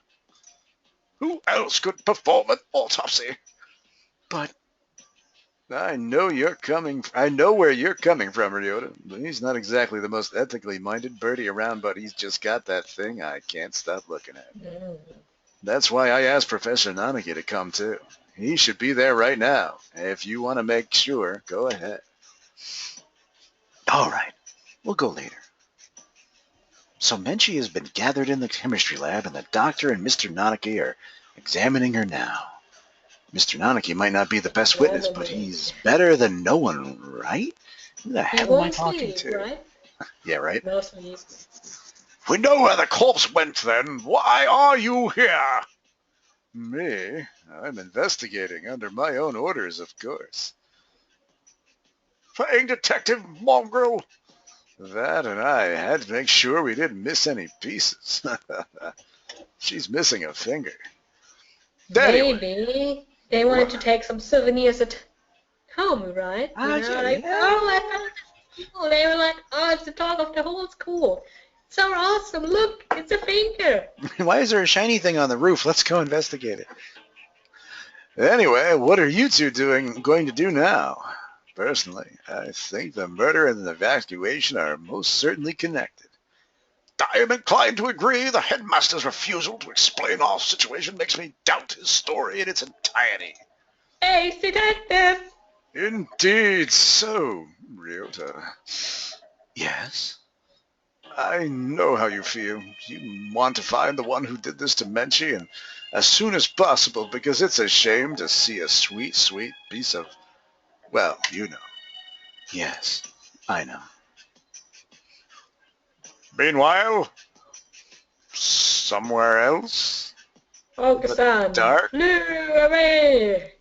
[SPEAKER 4] Who else could perform an autopsy?
[SPEAKER 1] But I know where you're coming from, Ryota. He's not exactly the most ethically minded birdie around, but he's just got that thing I can't stop looking at.
[SPEAKER 2] Mm.
[SPEAKER 1] That's why I asked Professor Nanaki to come too. He should be there right now. If you want to make sure, go ahead. All right, we'll go later. So Menchie has been gathered in the chemistry lab, and the doctor and Mr. Nanaki are examining her now. Mr. Nanaki might not be the best witness, but he's better than no one, right? Who the
[SPEAKER 2] He
[SPEAKER 1] hell am I
[SPEAKER 2] won't
[SPEAKER 1] talking
[SPEAKER 2] sleep,
[SPEAKER 1] to?
[SPEAKER 2] right?
[SPEAKER 1] Yeah, right?
[SPEAKER 2] No sleep.
[SPEAKER 4] We know where the corpse went then. Why are you here?
[SPEAKER 1] Me? I'm investigating under my own orders, of course.
[SPEAKER 4] Playing detective, mongrel?
[SPEAKER 1] That and I had to make sure we didn't miss any pieces. She's missing a finger. Anyway.
[SPEAKER 2] Maybe they wanted to take some souvenirs at home, right?
[SPEAKER 1] Ah,
[SPEAKER 2] You know,
[SPEAKER 1] yeah,
[SPEAKER 2] like,
[SPEAKER 1] yeah.
[SPEAKER 2] oh, I found this school. They were like, oh, it's the talk of the whole school. So awesome! Look, it's a finger.
[SPEAKER 1] Why is there a shiny thing on the roof? Let's go investigate it. Anyway, what are you two going to do now? Personally, I think the murder and the evacuation are most certainly connected.
[SPEAKER 4] I am inclined to agree. The headmaster's refusal to explain our situation makes me doubt his story in its entirety.
[SPEAKER 2] Hey, detective!
[SPEAKER 1] Indeed so, Ryota. Yes? I know how you feel. You want to find the one who did this to Menchie, and as soon as possible, because it's a shame to see a sweet, sweet piece of, well, you know. Yes, I know.
[SPEAKER 4] Meanwhile, somewhere else?
[SPEAKER 2] Focus-on.
[SPEAKER 1] Dark?
[SPEAKER 2] Flew away.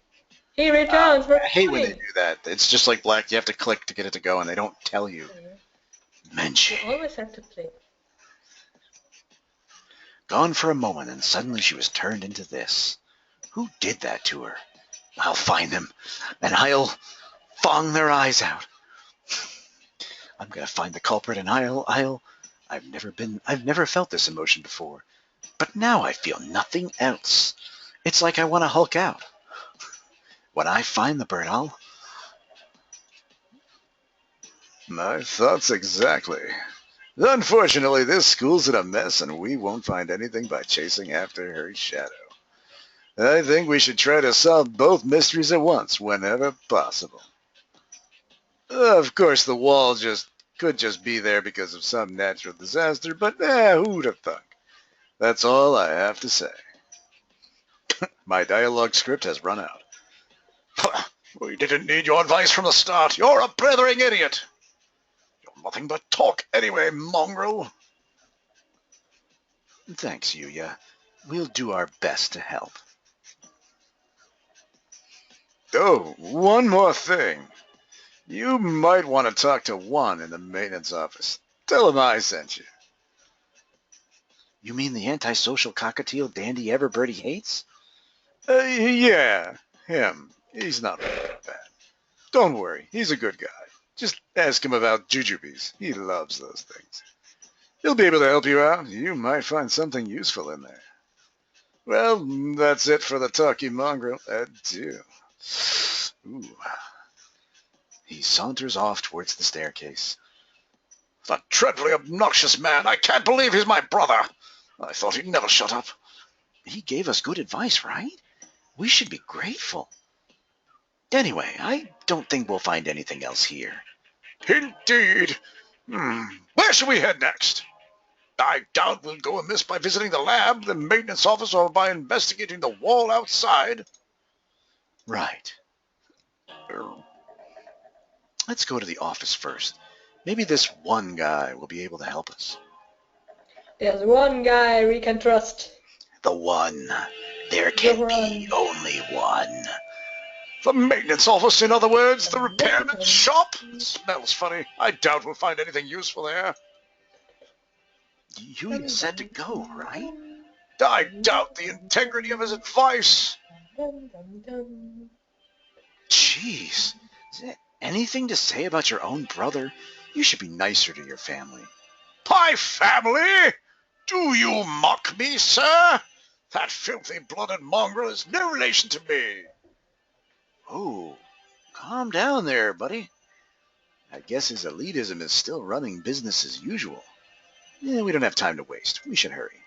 [SPEAKER 2] He returns for
[SPEAKER 1] I hate when they
[SPEAKER 2] free.
[SPEAKER 1] do that. It's just like Black. You have to click to get it to go, and they don't tell you.
[SPEAKER 2] You
[SPEAKER 1] Menchie.
[SPEAKER 2] always have to click.
[SPEAKER 1] Gone for a moment, and suddenly she was turned into this. Who did that to her? I'll find them, and I'll fong their eyes out. I'm gonna find the culprit, and I've never felt this emotion before, but now I feel nothing else. It's like I want to Hulk out. When I find the bird, My thoughts exactly. Unfortunately, this school's in a mess, and we won't find anything by chasing after her shadow. I think we should try to solve both mysteries at once, whenever possible. Of course, the wall could just be there because of some natural disaster, but who'd have thunk? That's all I have to say. My dialogue script has run out.
[SPEAKER 4] We didn't need your advice from the start. You're a blithering idiot. You're nothing but talk anyway, mongrel.
[SPEAKER 1] Thanks, Yuya. We'll do our best to help. Oh, one more thing. You might want to talk to Juan in the maintenance office. Tell him I sent you. You mean the antisocial cockatiel dandy Everbirdie hates? Yeah, him. He's not that bad. Don't worry, he's a good guy. Just ask him about jujubes. He loves those things. He'll be able to help you out. You might find something useful in there. Well, that's it for the talky mongrel. Adieu. Ooh. He saunters off towards the staircase.
[SPEAKER 4] The dreadfully obnoxious man. I can't believe he's my brother. I thought he'd never shut up.
[SPEAKER 1] He gave us good advice, right? We should be grateful. Anyway, I don't think we'll find anything else here.
[SPEAKER 4] Indeed. Where should we head next? I doubt we'll go amiss by visiting the lab, the maintenance office, or by investigating the wall outside.
[SPEAKER 1] Right. Let's go to the office first. Maybe this one guy will be able to help us.
[SPEAKER 2] There's one guy we can trust.
[SPEAKER 1] The one. There can be only one.
[SPEAKER 4] The maintenance office, in other words, the repairman shop. Smells funny. I doubt we'll find anything useful there.
[SPEAKER 1] You said to go, right?
[SPEAKER 4] I doubt the integrity of his advice.
[SPEAKER 1] Jeez. Is there anything to say about your own brother? You should be nicer to your family.
[SPEAKER 4] My family? Do you mock me, sir? That filthy-blooded mongrel is no relation to me.
[SPEAKER 1] Oh, calm down there, buddy. I guess his elitism is still running business as usual. Yeah, we don't have time to waste. We should hurry.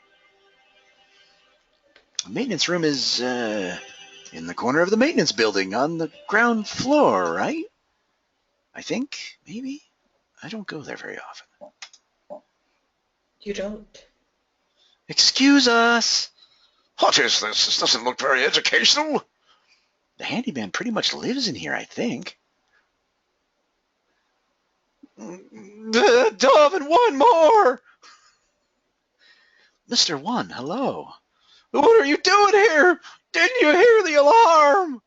[SPEAKER 1] The maintenance room is, in the corner of the maintenance building on the ground floor, right? I think, maybe. I don't go there very often.
[SPEAKER 2] You don't?
[SPEAKER 1] Excuse us.
[SPEAKER 4] What is this? This doesn't look very educational.
[SPEAKER 1] The handyman pretty much lives in here, I think. Dove and one more! Mr. One, hello. What are you doing here? Didn't you hear the alarm?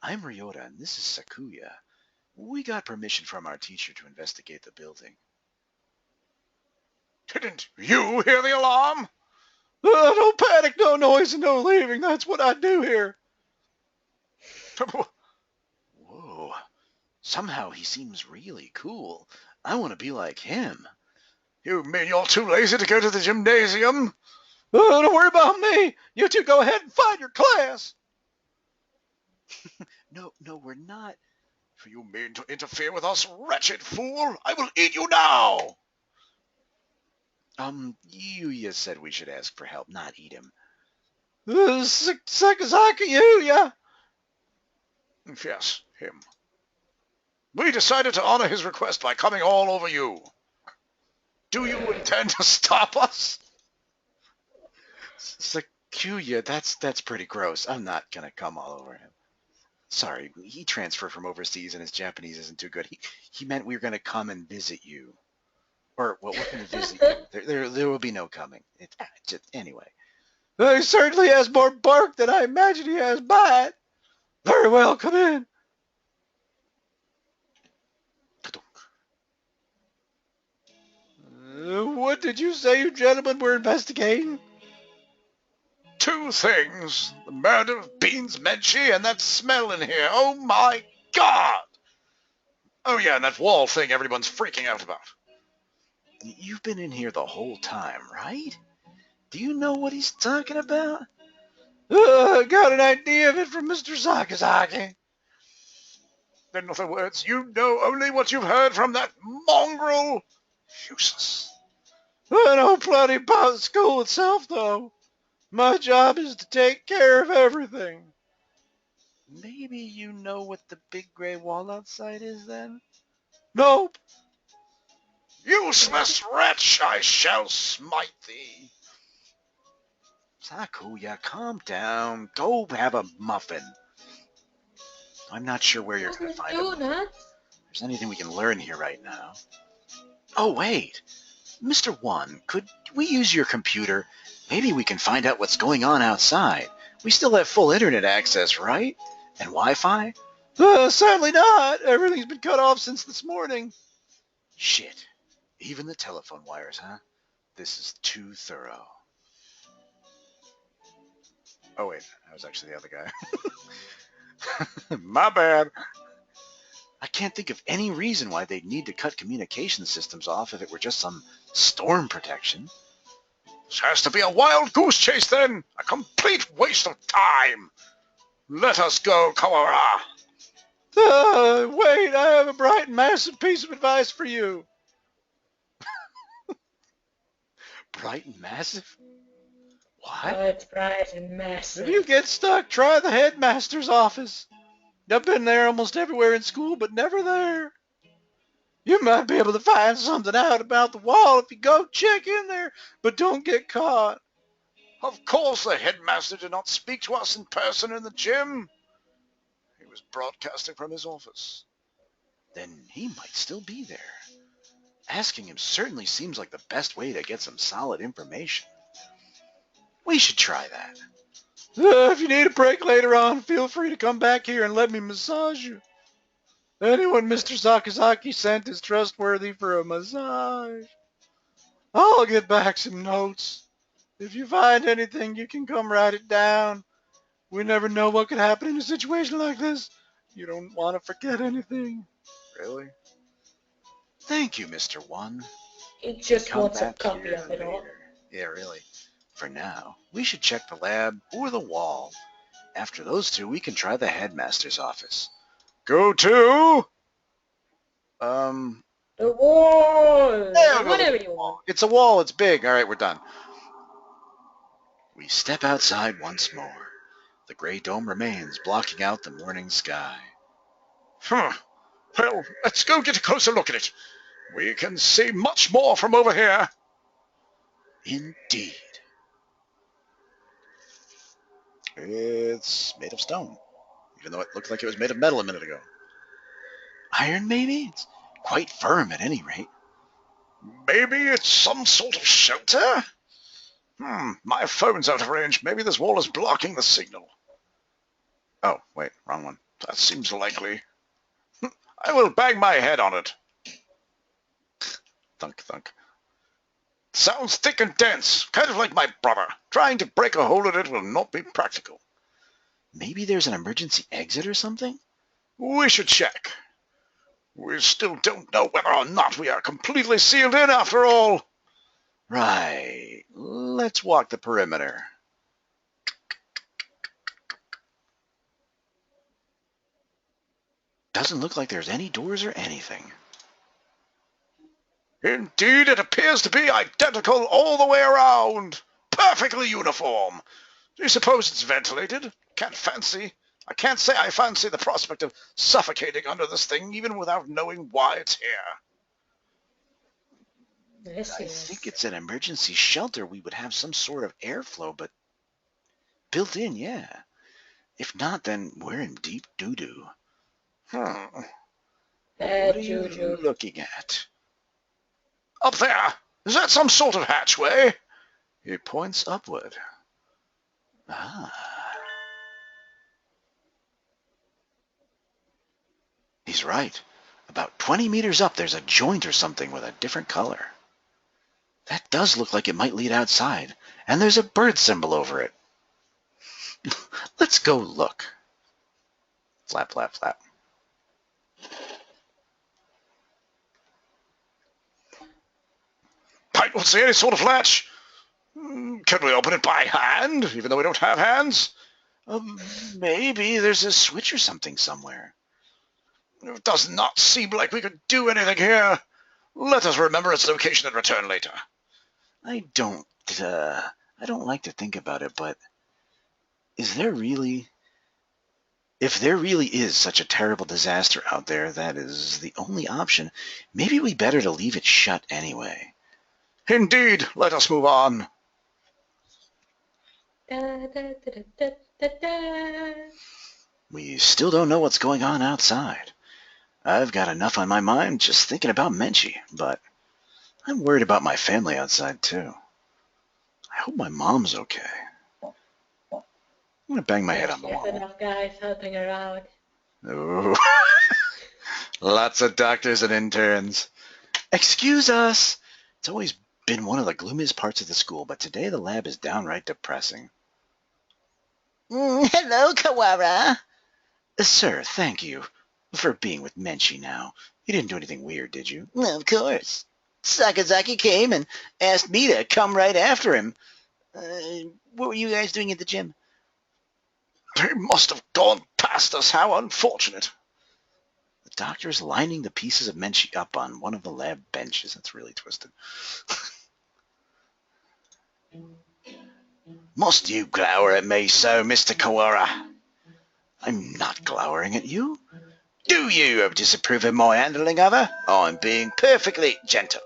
[SPEAKER 1] I'm Ryota, and this is Sakuya. We got permission from our teacher to investigate the building.
[SPEAKER 4] Didn't you hear the alarm?
[SPEAKER 1] No panic, no noise, and no leaving. That's what I do here. Whoa. Somehow he seems really cool. I want to be like him.
[SPEAKER 4] You mean you're too lazy to go to the gymnasium?
[SPEAKER 1] Don't worry about me. You two go ahead and find your class. No, we're not.
[SPEAKER 4] You mean to interfere with us, wretched fool? I will eat you now!
[SPEAKER 1] Yuya said we should ask for help, not eat him.
[SPEAKER 4] Sakazaki Yuya! Yes, him. We decided to honor his request by coming all over you. Do you intend to stop us?
[SPEAKER 1] Sakuya, that's pretty gross. I'm not gonna come all over him. Sorry, he transferred from overseas and his Japanese isn't too good. He meant we were gonna come and visit you. Or, well, we're gonna visit you. There will be no coming. Anyway. He certainly has more bark than I imagine he has bite. Very well, come in. What did you say you gentlemen were investigating?
[SPEAKER 4] Two things. The murder of Beans Menchie and that smell in here. Oh my God! Oh yeah, and that wall thing everyone's freaking out about.
[SPEAKER 1] You've been in here the whole time, right? Do you know what he's talking about? I got an idea of it from Mr. Sakazaki.
[SPEAKER 4] In other words, you know only what you've heard from that mongrel? Useless.
[SPEAKER 1] I know plenty about school itself, though. My job is to take care of everything. Maybe you know what the big gray wall outside is, then? Nope.
[SPEAKER 4] Useless wretch, I shall smite thee.
[SPEAKER 1] Sakuya, calm down. Go have a muffin. I'm not sure where you're going to find him. There's anything we can learn here right now. Oh, wait. Mr. One, could we use your computer? Maybe we can find out what's going on outside. We still have full internet access, right? And Wi-Fi? Sadly not. Everything's been cut off since this morning. Shit. Even the telephone wires, huh? This is too thorough. Oh, wait. That was actually the other guy. My bad. I can't think of any reason why they'd need to cut communication systems off if it were just some storm protection.
[SPEAKER 4] This has to be a wild goose chase, then. A complete waste of time. Let us go, Kawara.
[SPEAKER 1] Wait, I have a bright and massive piece of advice for you. Bright and massive? What?
[SPEAKER 2] Oh, it's bright and massive.
[SPEAKER 1] If you get stuck, try the headmaster's office. I've been there almost everywhere in school, but never there. You might be able to find something out about the wall if you go check in there, but don't get caught.
[SPEAKER 4] Of course the headmaster did not speak to us in person in the gym. He was broadcasting from his office.
[SPEAKER 1] Then he might still be there. Asking him certainly seems like the best way to get some solid information. We should try that. If you need a break later on, feel free to come back here and let me massage you. Anyone Mr. Sakazaki sent is trustworthy for a massage. I'll get back some notes. If you find anything, you can come write it down. We never know what could happen in a situation like this. You don't want to forget anything.
[SPEAKER 4] Really?
[SPEAKER 1] Thank you, Mr. One.
[SPEAKER 2] He just
[SPEAKER 1] Come
[SPEAKER 2] wants a
[SPEAKER 1] back
[SPEAKER 2] copy
[SPEAKER 1] here
[SPEAKER 2] of it all.
[SPEAKER 1] later. Yeah, really. For now, we should check the lab or the wall. After those two, we can try the headmaster's office.
[SPEAKER 4] Go to...
[SPEAKER 2] The wall!
[SPEAKER 1] There goes
[SPEAKER 2] Whatever
[SPEAKER 1] the
[SPEAKER 2] you
[SPEAKER 1] wall.
[SPEAKER 2] want.
[SPEAKER 1] It's a wall. It's big. All right, we're done. We step outside once more. The gray dome remains, blocking out the morning sky.
[SPEAKER 4] Well, let's go get a closer look at it. We can see much more from over here.
[SPEAKER 1] Indeed. It's made of stone, even though it looked like it was made of metal a minute ago. Iron, maybe? It's quite firm at any rate.
[SPEAKER 4] Maybe it's some sort of shelter? My phone's out of range. Maybe this wall is blocking the signal. Oh, wait, wrong one. That seems likely. I will bang my head on it. Thunk, thunk. Sounds thick and dense, kind of like my brother. Trying to break a hole in it will not be practical.
[SPEAKER 1] Maybe there's an emergency exit or something?
[SPEAKER 4] We should check. We still don't know whether or not we are completely sealed in after all.
[SPEAKER 1] Right. Let's walk the perimeter. Doesn't look like there's any doors or anything.
[SPEAKER 4] Indeed, it appears to be identical all the way around. Perfectly uniform. Do you suppose it's ventilated? I can't say I fancy the prospect of suffocating under this thing, even without knowing why it's here.
[SPEAKER 2] Yes,
[SPEAKER 1] I think it's an emergency shelter. We would have some sort of airflow, but built in, yeah. If not, then we're in deep doo-doo. What are you looking at?
[SPEAKER 4] Up there! Is that some sort of hatchway?
[SPEAKER 1] He points upward. He's right. About 20 meters up, there's a joint or something with a different color. That does look like it might lead outside, and there's a bird symbol over it. Let's go look. Flap, flap, flap.
[SPEAKER 4] I don't see any sort of latch. Can we open it by hand, even though we don't have hands?
[SPEAKER 1] Maybe there's a switch or something somewhere.
[SPEAKER 4] It does not seem like we could do anything here. Let us remember its location and return later.
[SPEAKER 1] I don't like to think about it, but if there really is such a terrible disaster out there, that is the only option. Maybe we better to leave it shut anyway.
[SPEAKER 4] Indeed, let us move on.
[SPEAKER 1] We still don't know what's going on outside. I've got enough on my mind just thinking about Menchie, but I'm worried about my family outside too. I hope my mom's okay. I'm gonna bang my head on the wall.
[SPEAKER 2] There's enough guys helping her out.
[SPEAKER 1] Ooh. Lots of doctors and interns. Excuse us. It's always been one of the gloomiest parts of the school, but today the lab is downright depressing.
[SPEAKER 3] Hello, Kawara.
[SPEAKER 1] Sir, thank you for being with Menchie now. You didn't do anything weird, did you?
[SPEAKER 3] Of course. Sakazaki came and asked me to come right after him. What were you guys doing at the gym?
[SPEAKER 4] They must have gone past us. How unfortunate.
[SPEAKER 1] The doctor's lining the pieces of Menchie up on one of the lab benches. That's really twisted. Must you glower at me so, Mr. Kawara? I'm not glowering at you. Do you disapprove of my handling of her? I'm being perfectly gentle.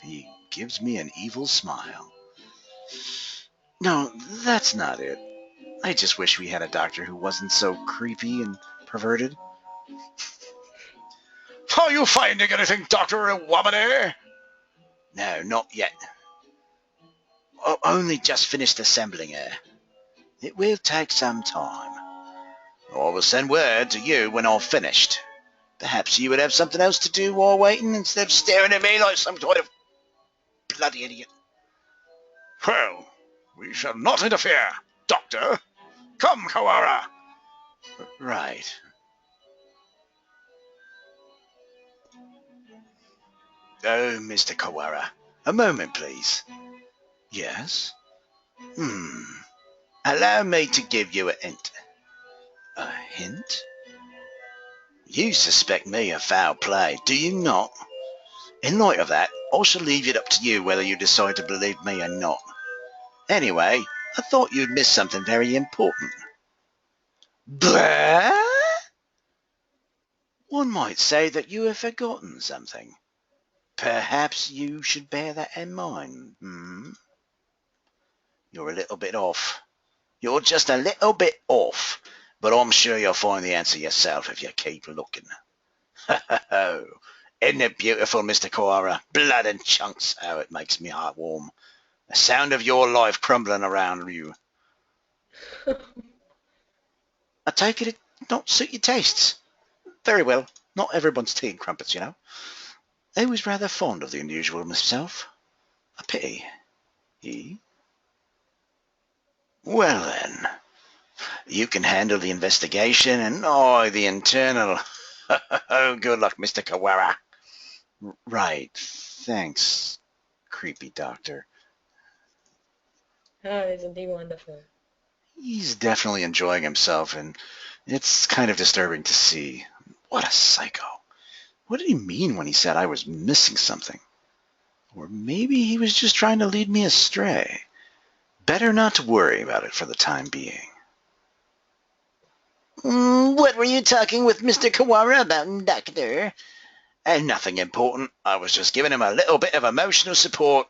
[SPEAKER 1] He gives me an evil smile. No, that's not it. I just wish we had a doctor who wasn't so creepy and perverted.
[SPEAKER 4] Are you finding anything, Dr. Iwamane?
[SPEAKER 1] No, not yet. Only just finished assembling her. It will take some time. I will send word to you when I've finished. Perhaps you would have something else to do while waiting instead of staring at me like some kind of bloody idiot.
[SPEAKER 4] Well, we shall not interfere, Doctor. Come, Kawara.
[SPEAKER 1] Right. Oh, Mr. Kawara, a moment, please.
[SPEAKER 3] Yes? Allow me to give you a hint. A hint? You suspect me of foul play, do you not? In light of that, I shall leave it up to you whether you decide to believe me or not. Anyway, I thought you'd missed something very important. Blah? One might say that you have forgotten something. Perhaps you should bear that in mind. You're a little bit off. You're just a little bit off, but I'm sure you'll find the answer yourself if you keep looking. Isn't it beautiful, Mr. Koara? Blood and chunks, how it makes me heart warm. The sound of your life crumbling around you. I take it not suit your tastes. Very well, not everyone's tea and crumpets, you know. I was rather fond of the unusual myself. A pity. Well then, you can handle the investigation and I the internal. Good luck, Mr. Koara. Right, thanks, creepy doctor.
[SPEAKER 2] Oh, isn't he wonderful?
[SPEAKER 3] He's definitely enjoying himself, and it's kind of disturbing to see. What a psycho. What did he mean when he said I was missing something? Or maybe he was just trying to lead me astray. Better not to worry about it for the time being.
[SPEAKER 5] What were you talking with Mr. Koara about, Doctor?
[SPEAKER 3] Nothing important. I was just giving him a little bit of emotional support,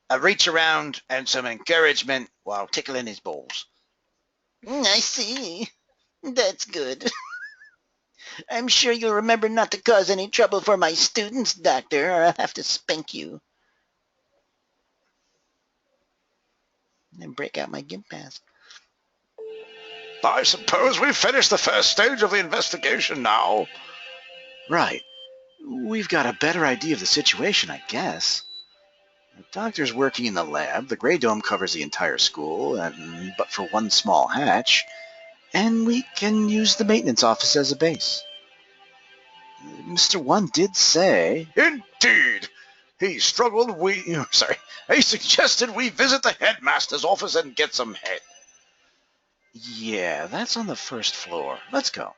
[SPEAKER 3] a reach around, and some encouragement while tickling his balls.
[SPEAKER 5] I see. That's good. I'm sure you'll remember not to cause any trouble for my students, Doctor, or I'll have to spank you. And break out my gimp mask.
[SPEAKER 4] I suppose we've finished the first stage of the investigation now.
[SPEAKER 3] Right. We've got a better idea of the situation, I guess. The doctor's working in the lab. The Grey Dome covers the entire school, but for one small hatch. And we can use the maintenance office as a base. Mr. One did say...
[SPEAKER 4] Indeed. He suggested we visit the headmaster's office and get some head.
[SPEAKER 3] Yeah, that's on the first floor. Let's go.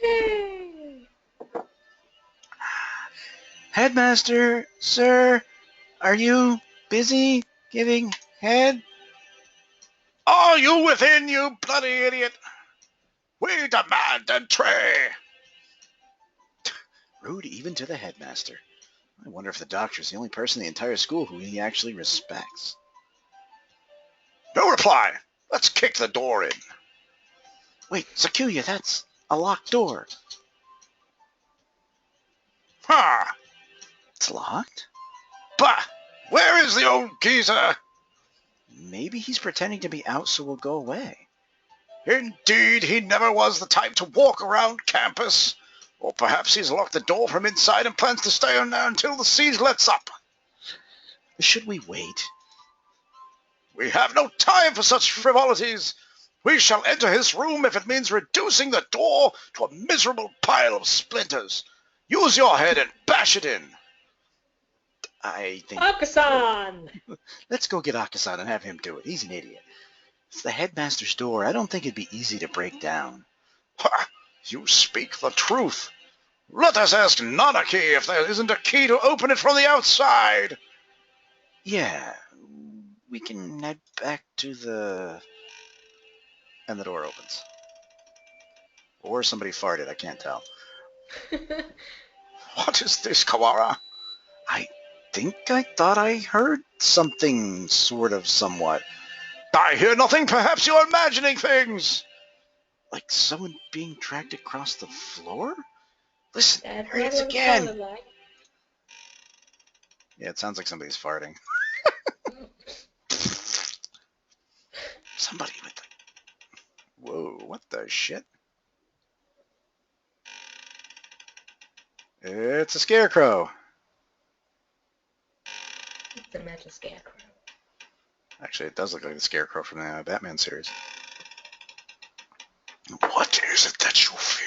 [SPEAKER 2] Yay!
[SPEAKER 3] Headmaster, sir, are you busy giving head?
[SPEAKER 4] Are you within, you bloody idiot? We demand entry.
[SPEAKER 3] Rude even to the headmaster. I wonder if the doctor's the only person in the entire school who he actually respects.
[SPEAKER 4] No reply. Let's kick the door in.
[SPEAKER 3] Wait, Sakuya, that's a locked door.
[SPEAKER 4] Ha!
[SPEAKER 3] It's locked?
[SPEAKER 4] Bah! Where is the old geezer?
[SPEAKER 3] Maybe he's pretending to be out so we'll go away.
[SPEAKER 4] Indeed, he never was the type to walk around campus. Or perhaps he's locked the door from inside and plans to stay in there until the siege lets up.
[SPEAKER 3] Should we wait?
[SPEAKER 4] We have no time for such frivolities. We shall enter his room if it means reducing the door to a miserable pile of splinters. Use your head and bash it in.
[SPEAKER 3] I think...
[SPEAKER 2] Akasan!
[SPEAKER 3] Let's go get Akasan and have him do it. He's an idiot. It's the headmaster's door. I don't think it'd be easy to break down.
[SPEAKER 4] Ha! You speak the truth. Let us ask Nanaki if there isn't a key to open it from the outside.
[SPEAKER 3] Yeah, we can head back to the... And the door opens. Or somebody farted, I can't tell.
[SPEAKER 4] What is this, Kawara?
[SPEAKER 3] I thought I heard something, sort of, somewhat.
[SPEAKER 4] I hear nothing. Perhaps you're imagining things.
[SPEAKER 3] Like someone being dragged across the floor? Listen,
[SPEAKER 2] That's
[SPEAKER 3] hear it
[SPEAKER 2] what it
[SPEAKER 3] again.
[SPEAKER 2] sounded like.
[SPEAKER 3] Yeah, it sounds like somebody's farting. Somebody with the... Whoa, what the shit? It's a scarecrow.
[SPEAKER 2] It's a metal scarecrow.
[SPEAKER 3] Actually, it does look like the scarecrow from the Batman series.
[SPEAKER 4] What is it that you fear?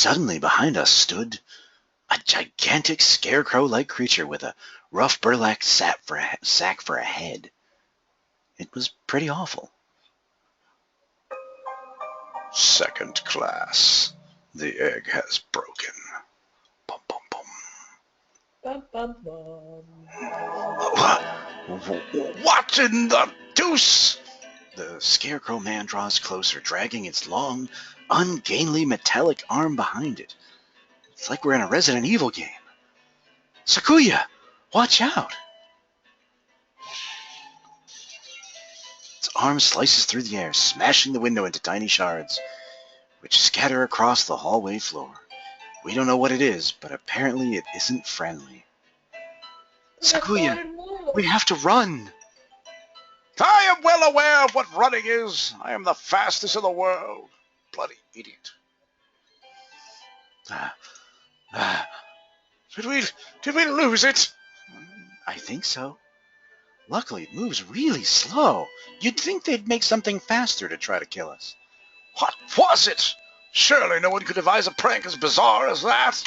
[SPEAKER 3] Suddenly behind us stood a gigantic scarecrow-like creature with a rough burlap sack for a head. It was pretty awful.
[SPEAKER 4] Second class. The egg has broken. Bum, bum, bum.
[SPEAKER 2] Bum, bum, bum.
[SPEAKER 4] What in the deuce?
[SPEAKER 3] The scarecrow man draws closer, dragging its long, ungainly metallic arm behind it. It's like we're in a Resident Evil game. Sakuya, watch out! Its arm slices through the air, smashing the window into tiny shards, which scatter across the hallway floor. We don't know what it is, but apparently it isn't friendly. Sakuya, we have to run!
[SPEAKER 4] I am well aware of what running is. I am the fastest in the world. Bloody idiot. Did we lose it?
[SPEAKER 3] I think so. Luckily, it moves really slow. You'd think they'd make something faster to try to kill us.
[SPEAKER 4] What was it? Surely no one could devise a prank as bizarre as that.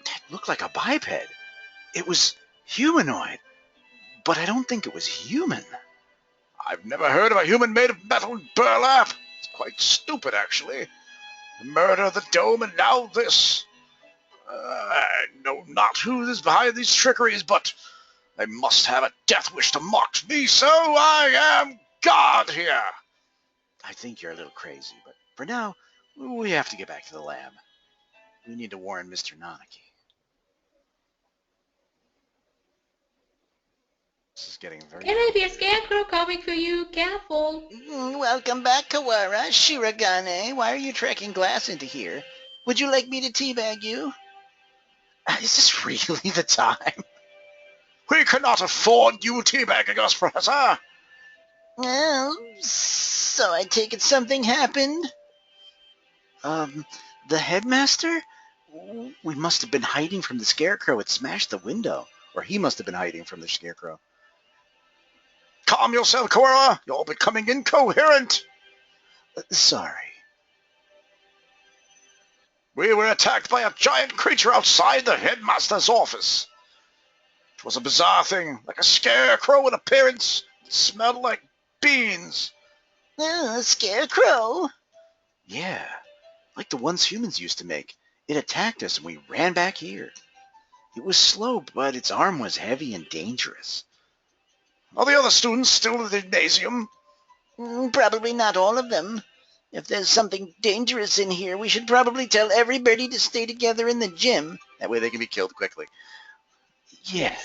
[SPEAKER 3] It looked like a biped. It was humanoid, but I don't think it was human.
[SPEAKER 4] I've never heard of a human made of metal and burlap. It's quite stupid, actually. The murder, the dome, and now this. I know not who is behind these trickeries, but they must have a death wish to mock me, so I am God here.
[SPEAKER 3] I think you're a little crazy, but for now, we have to get back to the lab. We need to warn Mr. Nanaki. This is getting very...
[SPEAKER 2] Can I be a scarecrow coming for you? Careful.
[SPEAKER 5] Welcome back, Kawara. Shiragane, why are you tracking glass into here? Would you like me to teabag you?
[SPEAKER 3] Is this really the time?
[SPEAKER 4] We cannot afford you teabagging us, Professor.
[SPEAKER 5] Well, so I take it something happened?
[SPEAKER 3] The headmaster? We must have been hiding from the scarecrow. It smashed the window. Or he must have been hiding from the scarecrow.
[SPEAKER 4] Calm yourself, Kawara. You're becoming incoherent.
[SPEAKER 3] Sorry.
[SPEAKER 4] We were attacked by a giant creature outside the headmaster's office. It was a bizarre thing, like a scarecrow in appearance. It smelled like beans.
[SPEAKER 5] A scarecrow?
[SPEAKER 3] Yeah, like the ones humans used to make. It attacked us and we ran back here. It was slow, but its arm was heavy and dangerous.
[SPEAKER 4] Are the other students still in the gymnasium?
[SPEAKER 5] Probably not all of them. If there's something dangerous in here, we should probably tell everybody to stay together in the gym.
[SPEAKER 3] That way they can be killed quickly. Yeah.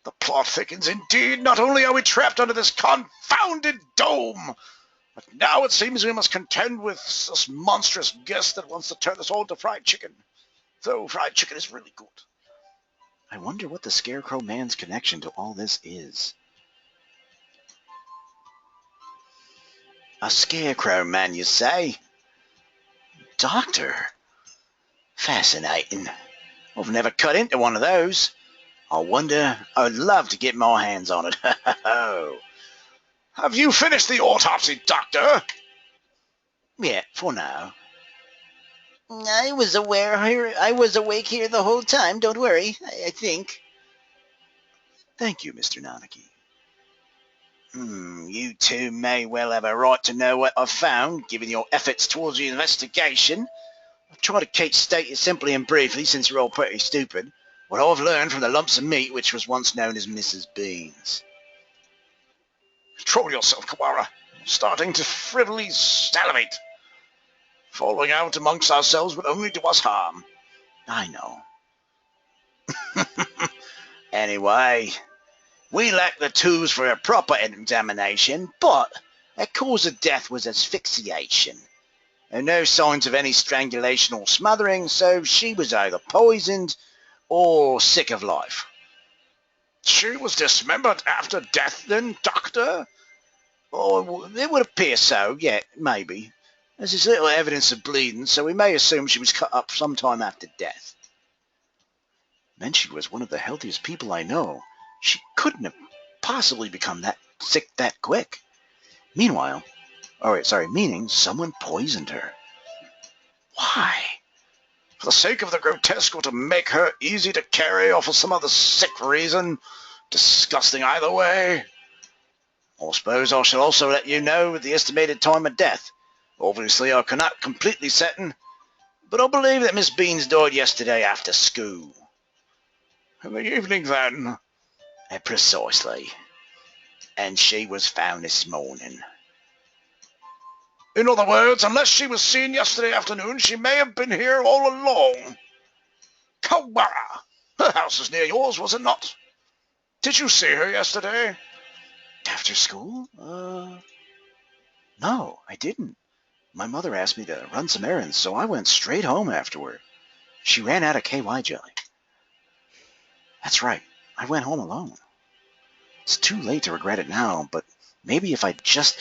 [SPEAKER 4] The plot thickens indeed. Not only are we trapped under this confounded dome, but now it seems we must contend with this monstrous guest that wants to turn us all into fried chicken. Though fried chicken is really good.
[SPEAKER 3] I wonder what the Scarecrow Man's connection to all this is. A Scarecrow Man, you say? Doctor? Fascinating. I've never cut into one of those. I would love to get my hands on it.
[SPEAKER 4] Have you finished the autopsy, Doctor?
[SPEAKER 3] Yeah, for now.
[SPEAKER 5] I was awake here the whole time. Don't worry, I think.
[SPEAKER 3] Thank you, Mr. Nanaki. You two may well have a right to know what I've found, given your efforts towards the investigation. I'll try to state it simply and briefly, since you're all pretty stupid, what I've learned from the lumps of meat which was once known as Mrs. Beans.
[SPEAKER 4] Control yourself, Kawara. I'm starting to frivolly salivate. Falling out amongst ourselves would only do us harm.
[SPEAKER 3] I know. Anyway, we lack the tools for a proper examination, but the cause of death was asphyxiation. There are no signs of any strangulation or smothering, so she was either poisoned or sick of life.
[SPEAKER 4] She was dismembered after death, then, Doctor?
[SPEAKER 3] Oh, it would appear so, yeah, maybe. There's little evidence of bleeding, so we may assume she was cut up sometime after death. Then she was one of the healthiest people I know. She couldn't have possibly become that sick that quick. Meaning someone poisoned her.
[SPEAKER 4] Why? For the sake of the grotesque, or to make her easy to carry, or for some other sick reason? Disgusting either way. I suppose I shall also let you know the estimated time of death. Obviously, I cannot completely certain, but I believe that Miss Beans died yesterday after school. In the evening, then? Precisely. And she was found this morning. In other words, unless she was seen yesterday afternoon, she may have been here all along. Kawara! Her house is near yours, was it not? Did you see her yesterday?
[SPEAKER 3] After school? No, I didn't. My mother asked me to run some errands, so I went straight home afterward. She ran out of KY jelly. That's right, I went home alone. It's too late to regret it now, but maybe if I just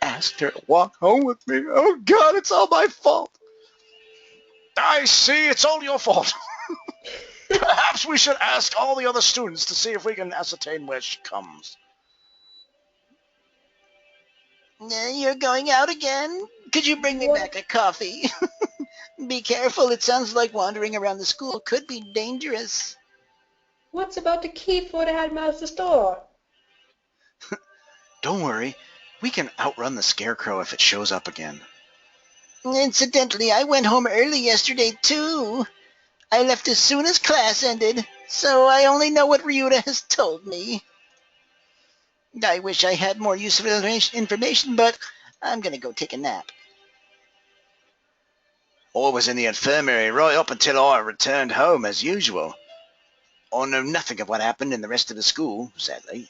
[SPEAKER 3] asked her to walk home with me. Oh, God, it's all my fault.
[SPEAKER 4] I see, it's all your fault. Perhaps we should ask all the other students to see if we can ascertain where she comes.
[SPEAKER 5] You're going out again? Could you bring me back a coffee? Be careful, it sounds like wandering around the school could be dangerous.
[SPEAKER 2] What's about the key for the headmaster's door?
[SPEAKER 3] Don't worry, we can outrun the scarecrow if it shows up again.
[SPEAKER 5] Incidentally, I went home early yesterday, too. I left as soon as class ended, so I only know what Ryuta has told me. I wish I had more useful information, but I'm going to go take a nap.
[SPEAKER 3] I was in the infirmary right up until I returned home as usual. I know nothing of what happened in the rest of the school, sadly.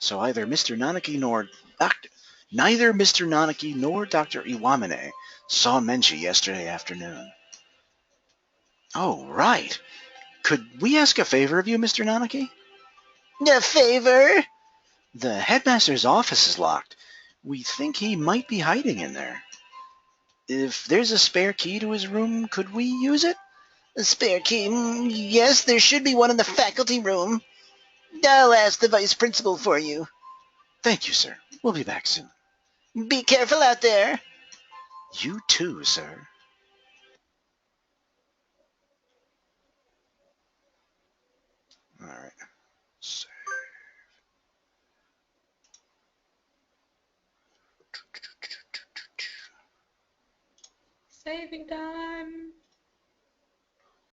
[SPEAKER 3] So neither Mr. Nanaki nor Dr. Iwamine saw Menchi yesterday afternoon. Oh, right. Could we ask a favor of you, Mr. Nanaki?
[SPEAKER 5] A favor?
[SPEAKER 3] The headmaster's office is locked. We think he might be hiding in there. If there's a spare key to his room, could we use it?
[SPEAKER 5] A spare key? Yes, there should be one in the faculty room. I'll ask the vice principal for you.
[SPEAKER 3] Thank you, sir. We'll be back soon.
[SPEAKER 5] Be careful out there.
[SPEAKER 3] You too, sir. All right. Save.
[SPEAKER 2] Saving time.